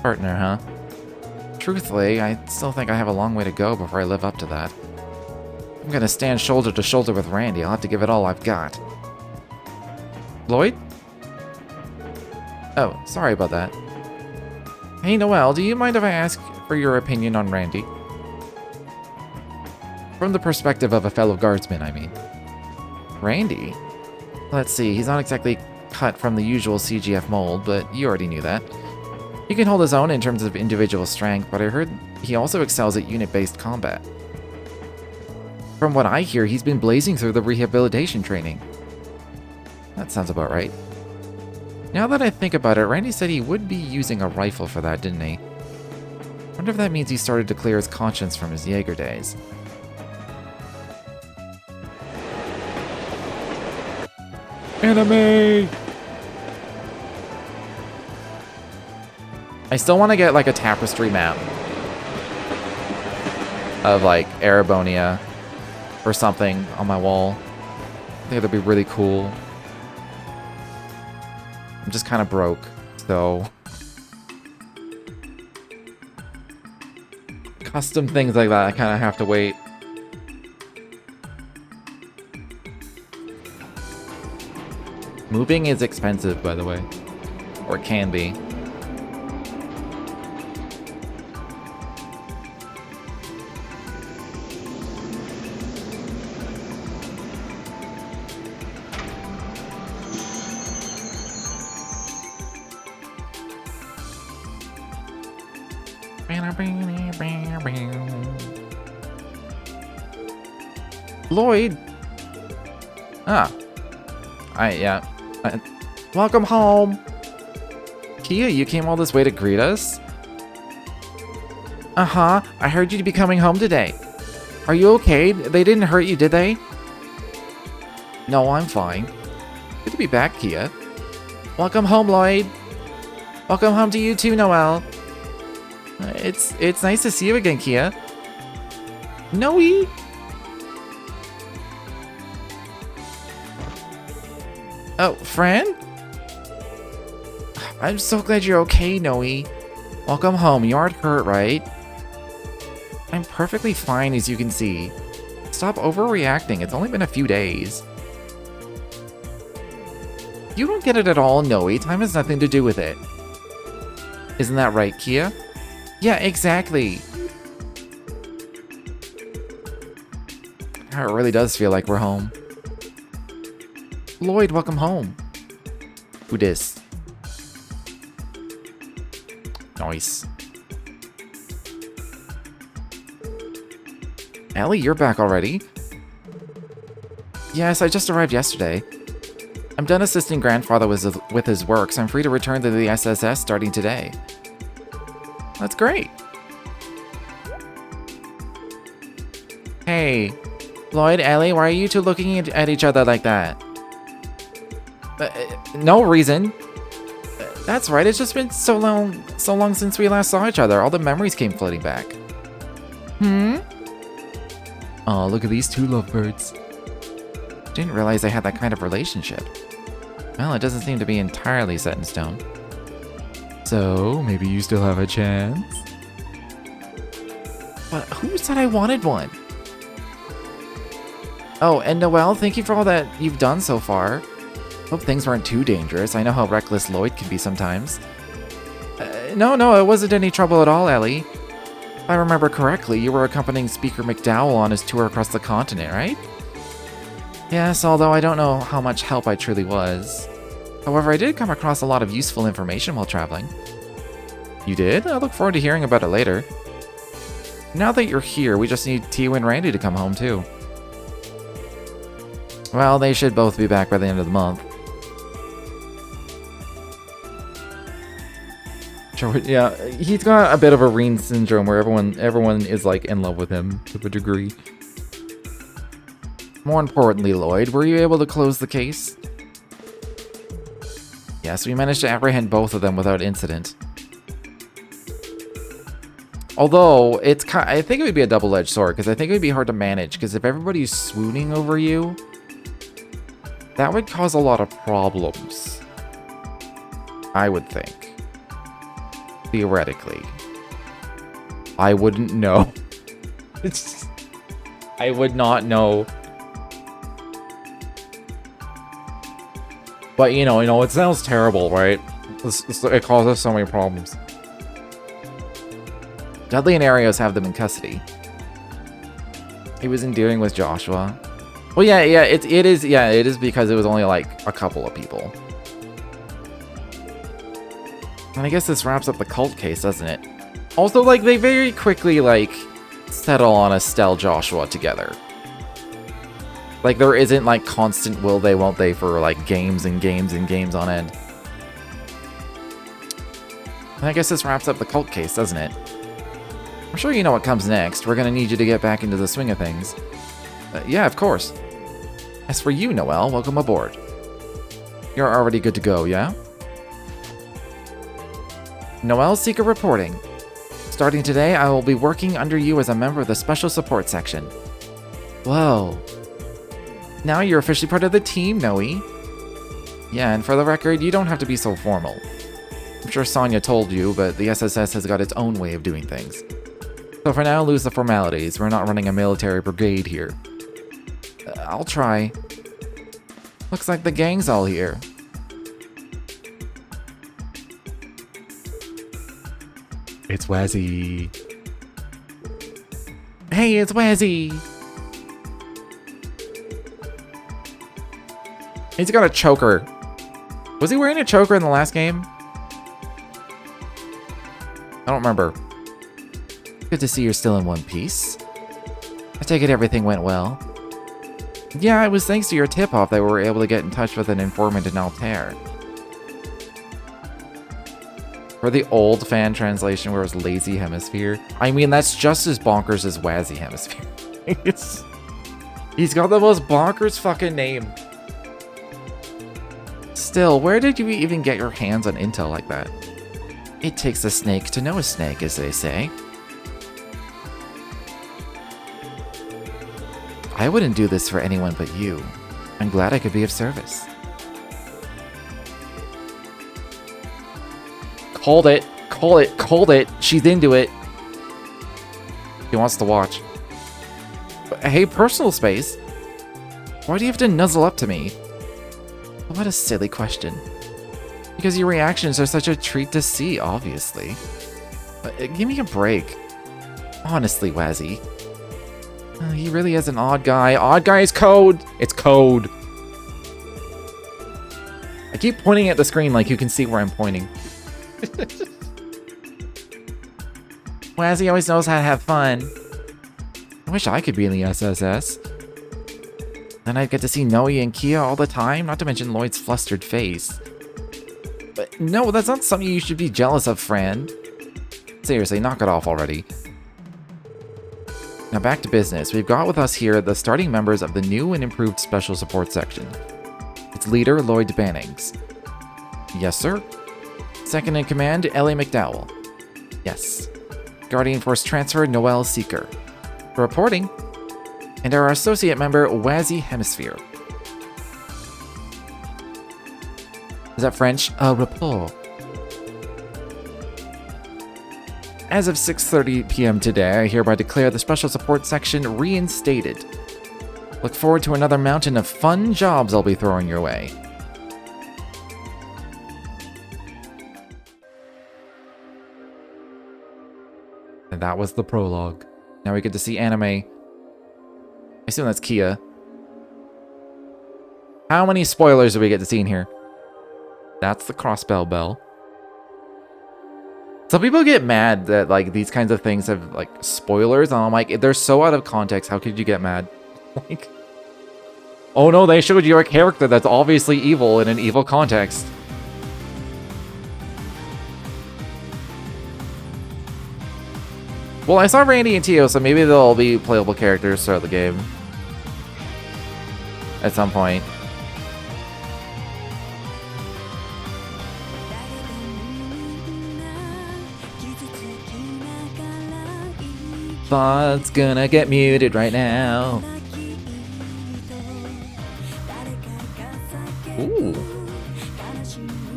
Partner, huh? Truthfully, I still think I have a long way to go before I live up to that. I'm gonna stand shoulder to shoulder with Randy. I'll have to give it all I've got. Lloyd? Oh, sorry about that. Hey, Noelle, do you mind if I ask for your opinion on Randy? From the perspective of a fellow guardsman, I mean. Randy? Let's see, he's not exactly cut from the usual CGF mold, but you already knew that. He can hold his own in terms of individual strength, but I heard he also excels at unit-based combat. From what I hear, he's been blazing through the rehabilitation training. That sounds about right. Now that I think about it, Randy said he would be using a rifle for that, didn't he? Wonder if that means he started to clear his conscience from his Jaeger days. Enemy! I still want to get like a tapestry map of like Arabonia or something on my wall. I think that'd be really cool. I'm just kind of broke, so... Custom things like that, I kind of have to wait. Moving is expensive, by the way. Or it can be. Lloyd? Ah. Yeah. Welcome home. Kia, you came all this way to greet us? Uh-huh. I heard you'd be coming home today. Are you okay? They didn't hurt you, did they? No, I'm fine. Good to be back, Kia. Welcome home, Lloyd. Welcome home to you too, Noelle. It's nice to see you again, Kia. Noe? Oh, Fran? I'm so glad you're okay, Noe. Welcome home. You aren't hurt, right? I'm perfectly fine, as you can see. Stop overreacting. It's only been a few days. You don't get it at all, Noe. Time has nothing to do with it. Isn't that right, Kia? Yeah, exactly. It really does feel like we're home. Lloyd, welcome home. Who dis? Nice. Ellie, you're back already? Yes, I just arrived yesterday. I'm done assisting Grandfather with his work, so I'm free to return to the SSS starting today. That's great. Hey, Lloyd, Ellie, why are you two looking at each other like that? No reason. That's right, it's just been so long since we last saw each other. All the memories came floating back. Oh, look at these two lovebirds. Didn't realize they had that kind of relationship. Well, it doesn't seem to be entirely set in stone. So, maybe you still have a chance? But who said I wanted one? Oh, and Noelle, thank you for all that you've done so far. Hope things weren't too dangerous. I know how reckless Lloyd can be sometimes. No, it wasn't any trouble at all, Ellie. If I remember correctly, you were accompanying Speaker McDowell on his tour across the continent, right? Yes, although I don't know how much help I truly was. However, I did come across a lot of useful information while traveling. You did? I look forward to hearing about it later. Now that you're here, we just need Tio and Randy to come home too. Well, they should both be back by the end of the month. Sure, yeah, he's got a bit of a Reen syndrome where everyone is like in love with him to a degree. More importantly, Lloyd, were you able to close the case? Yes, we managed to apprehend both of them without incident. Although, I think it would be a double-edged sword, because I think it would be hard to manage, because if everybody's swooning over you, that would cause a lot of problems. I would think. Theoretically. I wouldn't know. I would not know. But, you know, it sounds terrible, right? It causes so many problems. Dudley and Arios have them in custody. He was endearing with Joshua. Well, yeah, it is because it was only like a couple of people. And I guess this wraps up the cult case, doesn't it? Also, like, they very quickly, like, settle on Estelle Joshua together. Like, there isn't, like, constant will they, won't they for, like, games and games and games on end. And I guess this wraps up the cult case, doesn't it? I'm sure you know what comes next. We're gonna need you to get back into the swing of things. Yeah, of course. As for you, Noelle, welcome aboard. You're already good to go, yeah? Noelle Seeker reporting. Starting today, I will be working under you as a member of the Special Support Section. Whoa. Now you're officially part of the team, Noe. Yeah, and for the record, you don't have to be so formal. I'm sure Sonya told you, but the SSS has got its own way of doing things. So for now, lose the formalities. We're not running a military brigade here. I'll try. Looks like the gang's all here. It's Wazy. Hey, it's Wazy! He's got a choker. Was he wearing a choker in the last game? I don't remember. Good to see you're still in one piece. I take it everything went well. Yeah, it was thanks to your tip-off that we were able to get in touch with an informant in Altair. For the old fan translation where it was Lazy Hemisphere. I mean, that's just as bonkers as Wazy Hemisphere. He's got the most bonkers fucking name. Still, where did you even get your hands on intel like that? It takes a snake to know a snake, as they say. I wouldn't do this for anyone but you. I'm glad I could be of service. Called it. Call it. Called it. She's into it. He wants to watch. But, hey, personal space. Why do you have to nuzzle up to me? What a silly question. Because your reactions are such a treat to see, obviously. But, give me a break. Honestly, Wazy. He really is an odd guy. Odd guy is code! It's code! I keep pointing at the screen like you can see where I'm pointing. Wazy always knows how to have fun. I wish I could be in the SSS. Then I'd get to see Noe and Kia all the time, not to mention Lloyd's flustered face. But no, that's not something you should be jealous of, friend. Seriously, knock it off already. Now back to business. We've got with us here the starting members of the new and improved Special Support Section. Its leader, Lloyd Bannings. Yes, sir. Second in command, Ellie McDowell. Yes. Guardian Force Transfer, Noel Seeker. Reporting. And our associate member, Wazy Hemisphere. Is that French? Rapport. As of 6:30 p.m. today, I hereby declare the Special Support Section reinstated. Look forward to another mountain of fun jobs I'll be throwing your way. And that was the prologue. Now we get to see anime. I assume that's Kia. How many spoilers do we get to see in here? That's the crossbell bell. Some people get mad that like these kinds of things have like spoilers, and I'm like, if they're so out of context, how could you get mad? Like, oh no, they showed you a character that's obviously evil in an evil context. Well, I saw Randy and Tio, so maybe they'll be playable characters throughout the game. At some point. Thoughts gonna get muted right now. Ooh.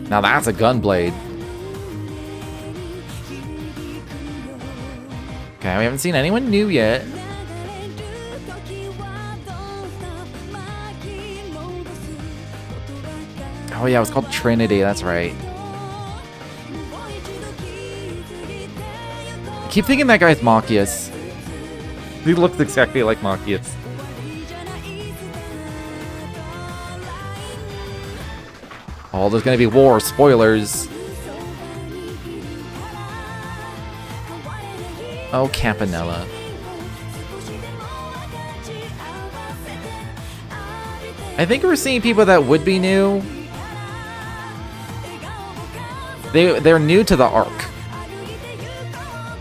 Now that's a gunblade. Okay, we haven't seen anyone new yet. Oh yeah, it was called Trinity, that's right. I keep thinking that guy's Machias. He looks exactly like Machias. Oh, there's gonna be war, spoilers. Oh, Campanella. I think we're seeing people that would be new. They're new to the arc.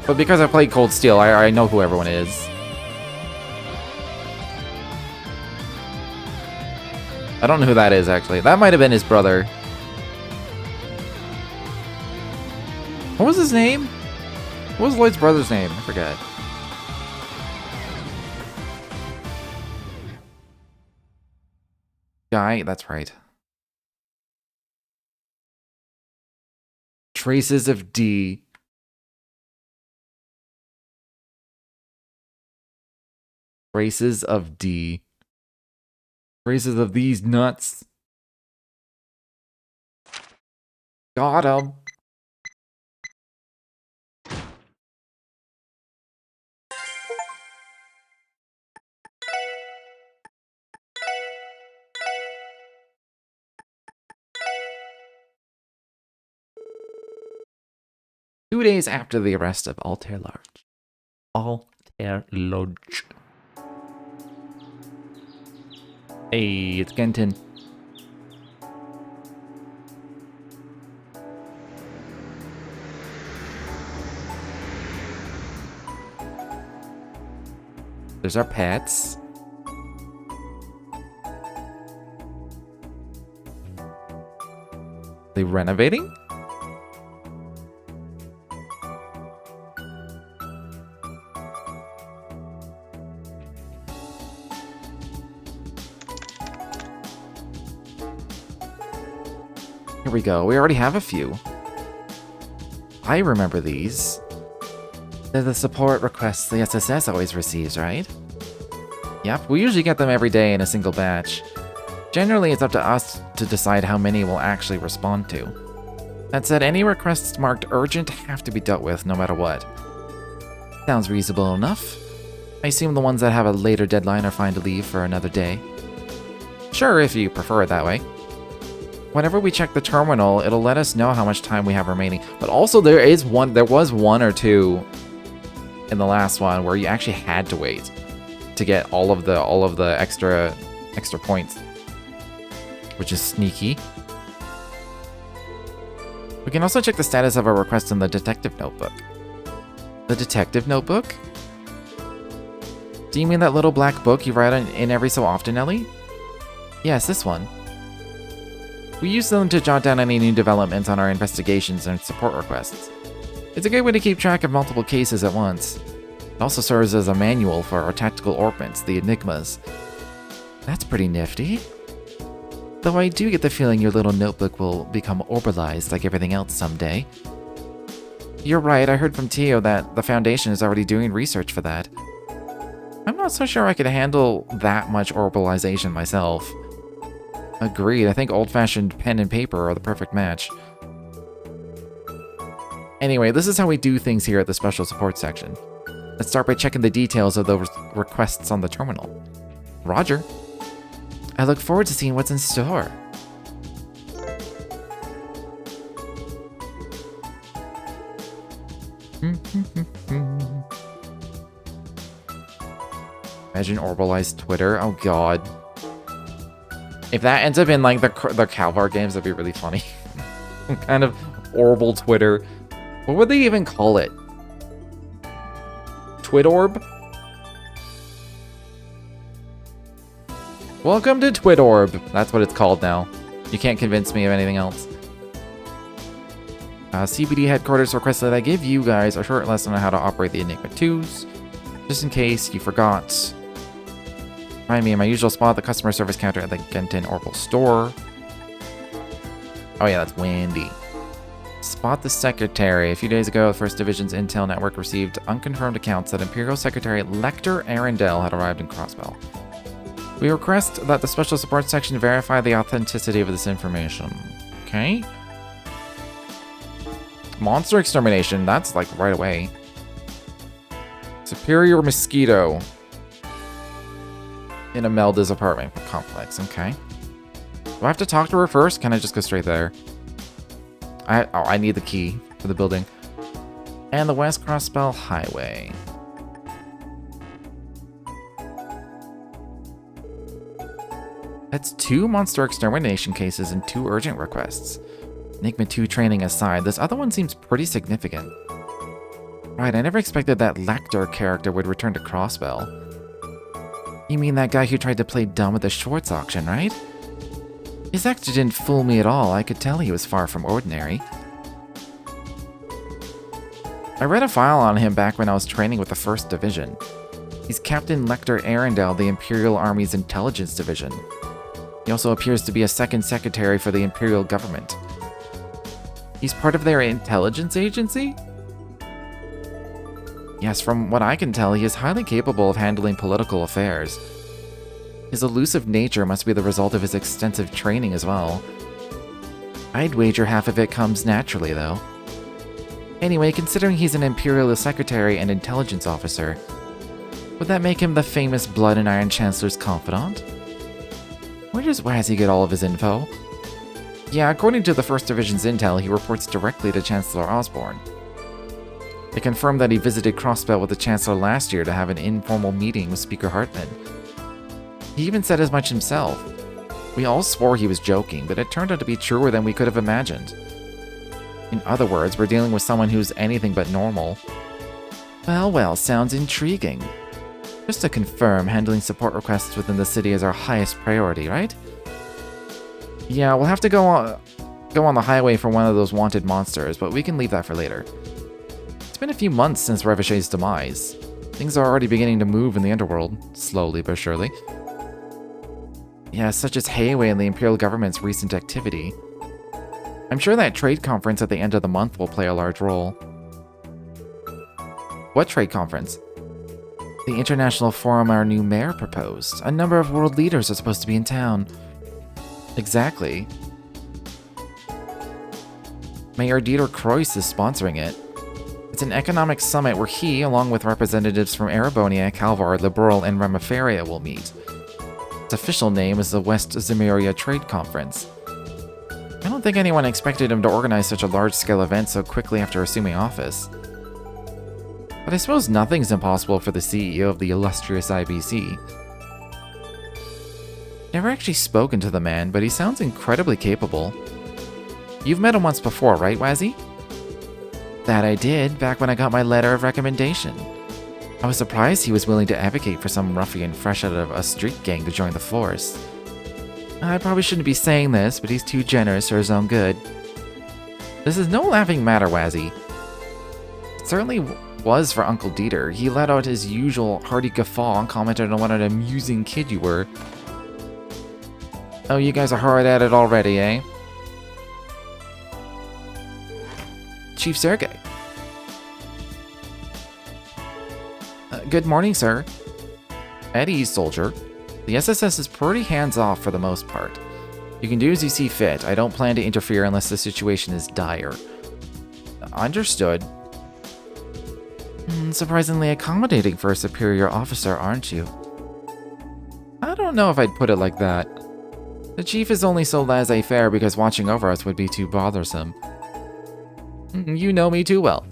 But because I played Cold Steel, I know who everyone is. I don't know who that is, actually. That might have been his brother. What was his name? What was Lloyd's brother's name? I forget. Guy, that's right. Traces of D. Traces of D. Traces of these nuts. Got him. Two days after the arrest of TLoH. TLoH. Hey, it's Genton. There's our pets. They renovating? Here we go. We already have a few. I remember these. They're the support requests the SSS always receives, right? Yep, we usually get them every day in a single batch. Generally, it's up to us to decide how many we'll actually respond to. That said, any requests marked urgent have to be dealt with no matter what. Sounds reasonable enough. I assume the ones that have a later deadline are fine to leave for another day. Sure, if you prefer it that way. Whenever we check the terminal, it'll let us know how much time we have remaining. But also there was one or two in the last one where you actually had to wait to get all of the extra points, which is sneaky. We can also check the status of our request in the detective notebook. The detective notebook? Do you mean that little black book you write in every so often, Ellie? Yes, this one. We use them to jot down any new developments on our investigations and support requests. It's a great way to keep track of multiple cases at once. It also serves as a manual for our tactical orbits, the Enigmas. That's pretty nifty. Though I do get the feeling your little notebook will become orbalized like everything else someday. You're right, I heard from Tio that the Foundation is already doing research for that. I'm not so sure I could handle that much orbalization myself. Agreed, I think old-fashioned pen and paper are the perfect match. Anyway, this is how we do things here at the Special Support section. Let's start by checking the details of the requests on the terminal. Roger. I look forward to seeing what's in store. Imagine orbalized Twitter. Oh god. If that ends up in like the Calvar games, that'd be really funny. Kind of orbital Twitter. What would they even call it? Twidorb? Welcome to Twidorb. That's what it's called now. You can't convince me of anything else. CBD headquarters requests that I give you guys a short lesson on how to operate the Enigma 2s. Just in case you forgot. Find me in my usual spot, the customer service counter at the Genton Orbital store. Oh yeah, that's Wendy. Spot the secretary. A few days ago, the 1st Division's Intel network received unconfirmed accounts that Imperial Secretary Lecter Arundel had arrived in Crossbell. We request that the Special Support section verify the authenticity of this information. Okay. Monster extermination, that's like right away. Superior Mosquito. In Imelda's apartment complex, okay. Do I have to talk to her first? Can I just go straight there? I need the key for the building. And the West Crossbell Highway. That's 2 monster extermination cases and 2 urgent requests. Enigma 2 training aside, this other one seems pretty significant. Right, I never expected that Lecter character would return to Crossbell. You mean that guy who tried to play dumb at the Schwartz auction, right? His actor didn't fool me at all. I could tell he was far from ordinary. I read a file on him back when I was training with the 1st Division. He's Captain Lecter Arundel, the Imperial Army's Intelligence Division. He also appears to be a 2nd Secretary for the Imperial Government. He's part of their intelligence agency? Yes, from what I can tell, he is highly capable of handling political affairs. His elusive nature must be the result of his extensive training as well. I'd wager half of it comes naturally, though. Anyway, considering he's an Imperial Secretary and Intelligence Officer, would that make him the famous Blood and Iron Chancellor's confidant? Where does Wazy get all of his info? Yeah, according to the 1st Division's intel, he reports directly to Chancellor Osborne. They confirmed that he visited Crossbell with the Chancellor last year to have an informal meeting with Speaker Hartman. He even said as much himself. We all swore he was joking, but it turned out to be truer than we could have imagined. In other words, we're dealing with someone who's anything but normal. Well, well, sounds intriguing. Just to confirm, handling support requests within the city is our highest priority, right? Yeah, we'll have to go on the highway for one of those wanted monsters, but we can leave that for later. It's been a few months since Revichet's demise. Things are already beginning to move in the underworld, slowly but surely. Yeah, such as Hayway and the Imperial Government's recent activity. I'm sure that trade conference at the end of the month will play a large role. What trade conference? The International Forum our new mayor proposed. A number of world leaders are supposed to be in town. Exactly. Mayor Dieter Kreuss is sponsoring it. It's an economic summit where he, along with representatives from Erebonia, Calvar, Liberal, and Remiferia will meet. Its official name is the West Zemuria Trade Conference. I don't think anyone expected him to organize such a large-scale event so quickly after assuming office. But I suppose nothing's impossible for the CEO of the illustrious IBC. Never actually spoken to the man, but he sounds incredibly capable. You've met him once before, right, Wazy? That I did, back when I got my letter of recommendation. I was surprised he was willing to advocate for some ruffian fresh out of a street gang to join the force. I probably shouldn't be saying this, but he's too generous for his own good. This is no laughing matter, Wazy. It certainly was for Uncle Dieter. He let out his usual hearty guffaw and commented on what an amusing kid you were. Oh, you guys are hard at it already, eh? Chief Sergei. Good morning, sir. At ease, soldier. The SSS is pretty hands-off for the most part. You can do as you see fit. I don't plan to interfere unless the situation is dire. Understood. Surprisingly accommodating for a superior officer, aren't you? I don't know if I'd put it like that. The chief is only so laissez-faire because watching over us would be too bothersome. You know me too well.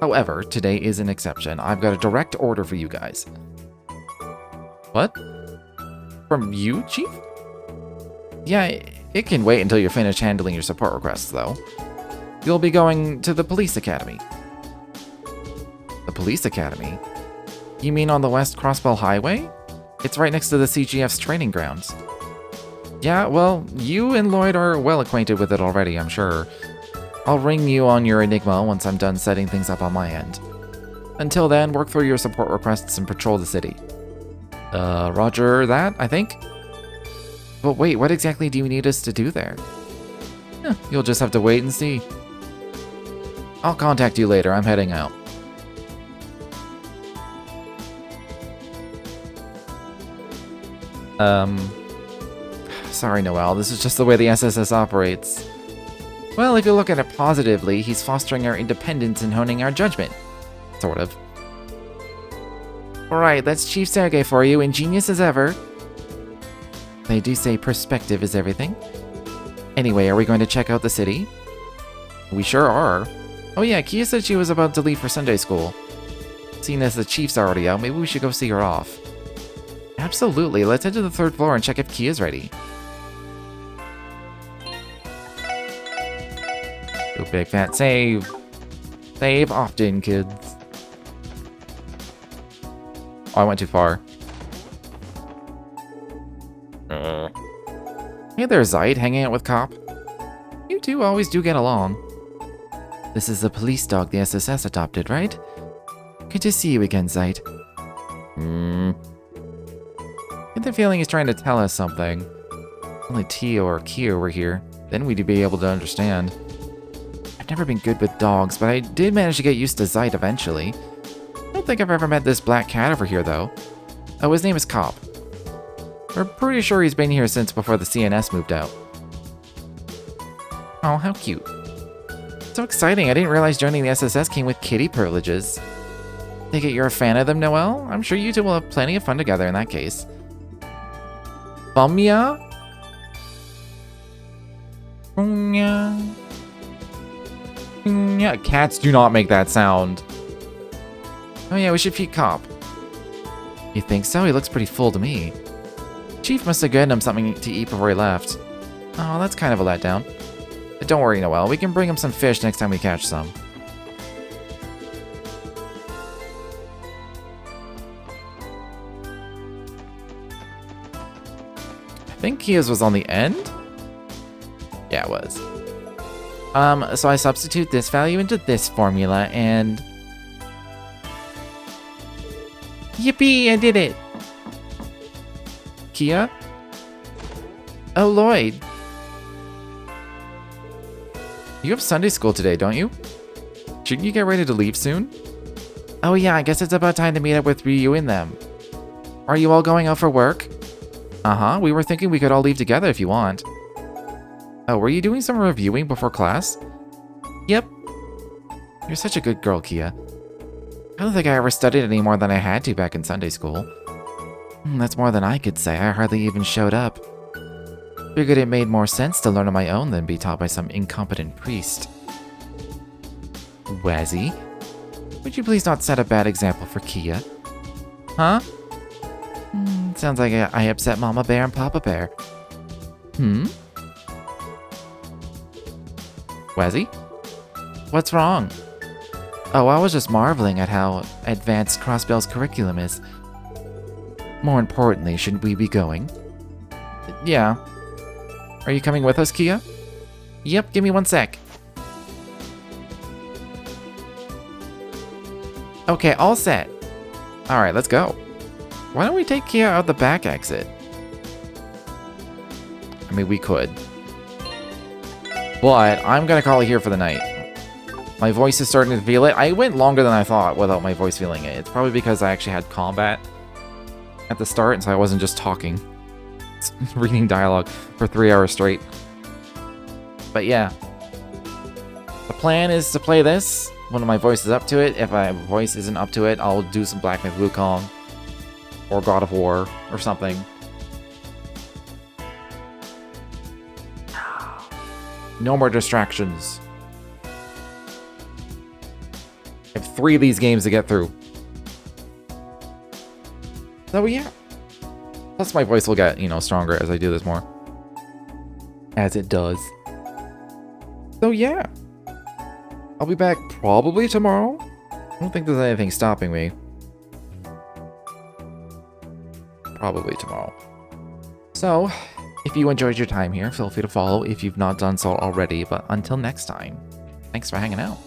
However, today is an exception. I've got a direct order for you guys. What? From you, Chief? Yeah, it can wait until you're finished handling your support requests, though. You'll be going to the police academy. The police academy? You mean on the West Crossbell Highway? It's right next to the CGF's training grounds. Yeah, well, you and Lloyd are well acquainted with it already, I'm sure. I'll ring you on your Enigma once I'm done setting things up on my end. Until then, work through your support requests and patrol the city. Roger that, I think? But wait, what exactly do you need us to do there? You'll just have to wait and see. I'll contact you later, I'm heading out. Sorry, Noel, this is just the way the SSS operates. Well, if you look at it positively, he's fostering our independence and honing our judgment. Sort of. Alright, that's Chief Sergei for you, ingenious as ever. They do say perspective is everything. Anyway, are we going to check out the city? We sure are. Oh yeah, Kia said she was about to leave for Sunday school. Seeing as the Chief's already out, maybe we should go see her off. Absolutely, let's head to the 3rd floor and check if Kia's ready. Go big fat save. Save often, kids. Oh, I went too far. Hey there, Zeit, hanging out with Cop. You two always do get along. This is the police dog the SSS adopted, right? Good to see you again, Zeit. Get the feeling he's trying to tell us something. If only Tio or Kyo were here, then we'd be able to understand. I've never been good with dogs, but I did manage to get used to Zeit eventually. I don't think I've ever met this black cat over here, though. Oh, his name is Cop. We're pretty sure he's been here since before the CNS moved out. Oh, how cute. So exciting, I didn't realize joining the SSS came with kitty privileges. Take it you're a fan of them, Noel? I'm sure you two will have plenty of fun together in that case. Bumya? Yeah, cats do not make that sound. Oh yeah, we should feed Cop. You think so? He looks pretty full to me. Chief must have given him something to eat before he left. Oh, that's kind of a letdown. But don't worry, Noel. We can bring him some fish next time we catch some. I think Kia's was on the end? Yeah, it was. So I substitute this value into this formula, and... Yippee, I did it! Kia? Oh, Lloyd. You have Sunday school today, don't you? Shouldn't you get ready to leave soon? Oh yeah, I guess it's about time to meet up with Ryu and them. Are you all going out for work? Uh-huh, we were thinking we could all leave together if you want. Oh, were you doing some reviewing before class? Yep. You're such a good girl, Kia. I don't think I ever studied any more than I had to back in Sunday school. That's more than I could say. I hardly even showed up. Figured it made more sense to learn on my own than be taught by some incompetent priest. Wazy? Would you please not set a bad example for Kia? Huh? Sounds like I upset Mama Bear and Papa Bear. Wazy? What's wrong? Oh, I was just marveling at how advanced Crossbell's curriculum is. More importantly, shouldn't we be going? Yeah. Are you coming with us, Kia? Yep, give me 1 sec. Okay, all set. Alright, let's go. Why don't we take Kia out the back exit? I mean, we could. But I'm gonna call it here for the night. My voice is starting to feel it. I went longer than I thought without my voice feeling it. It's probably because I actually had combat at the start, and so I wasn't just talking. Reading dialogue for 3 hours straight. But yeah. The plan is to play this when my voice is up to it. If my voice isn't up to it, I'll do some Black Myth Wukong. Or God of War, or something. No more distractions. I have 3 of these games to get through. So yeah. Plus my voice will get, stronger as I do this more. As it does. So yeah. I'll be back probably tomorrow. I don't think there's anything stopping me. Probably tomorrow. So, if you enjoyed your time here, feel free to follow if you've not done so already. But until next time, thanks for hanging out.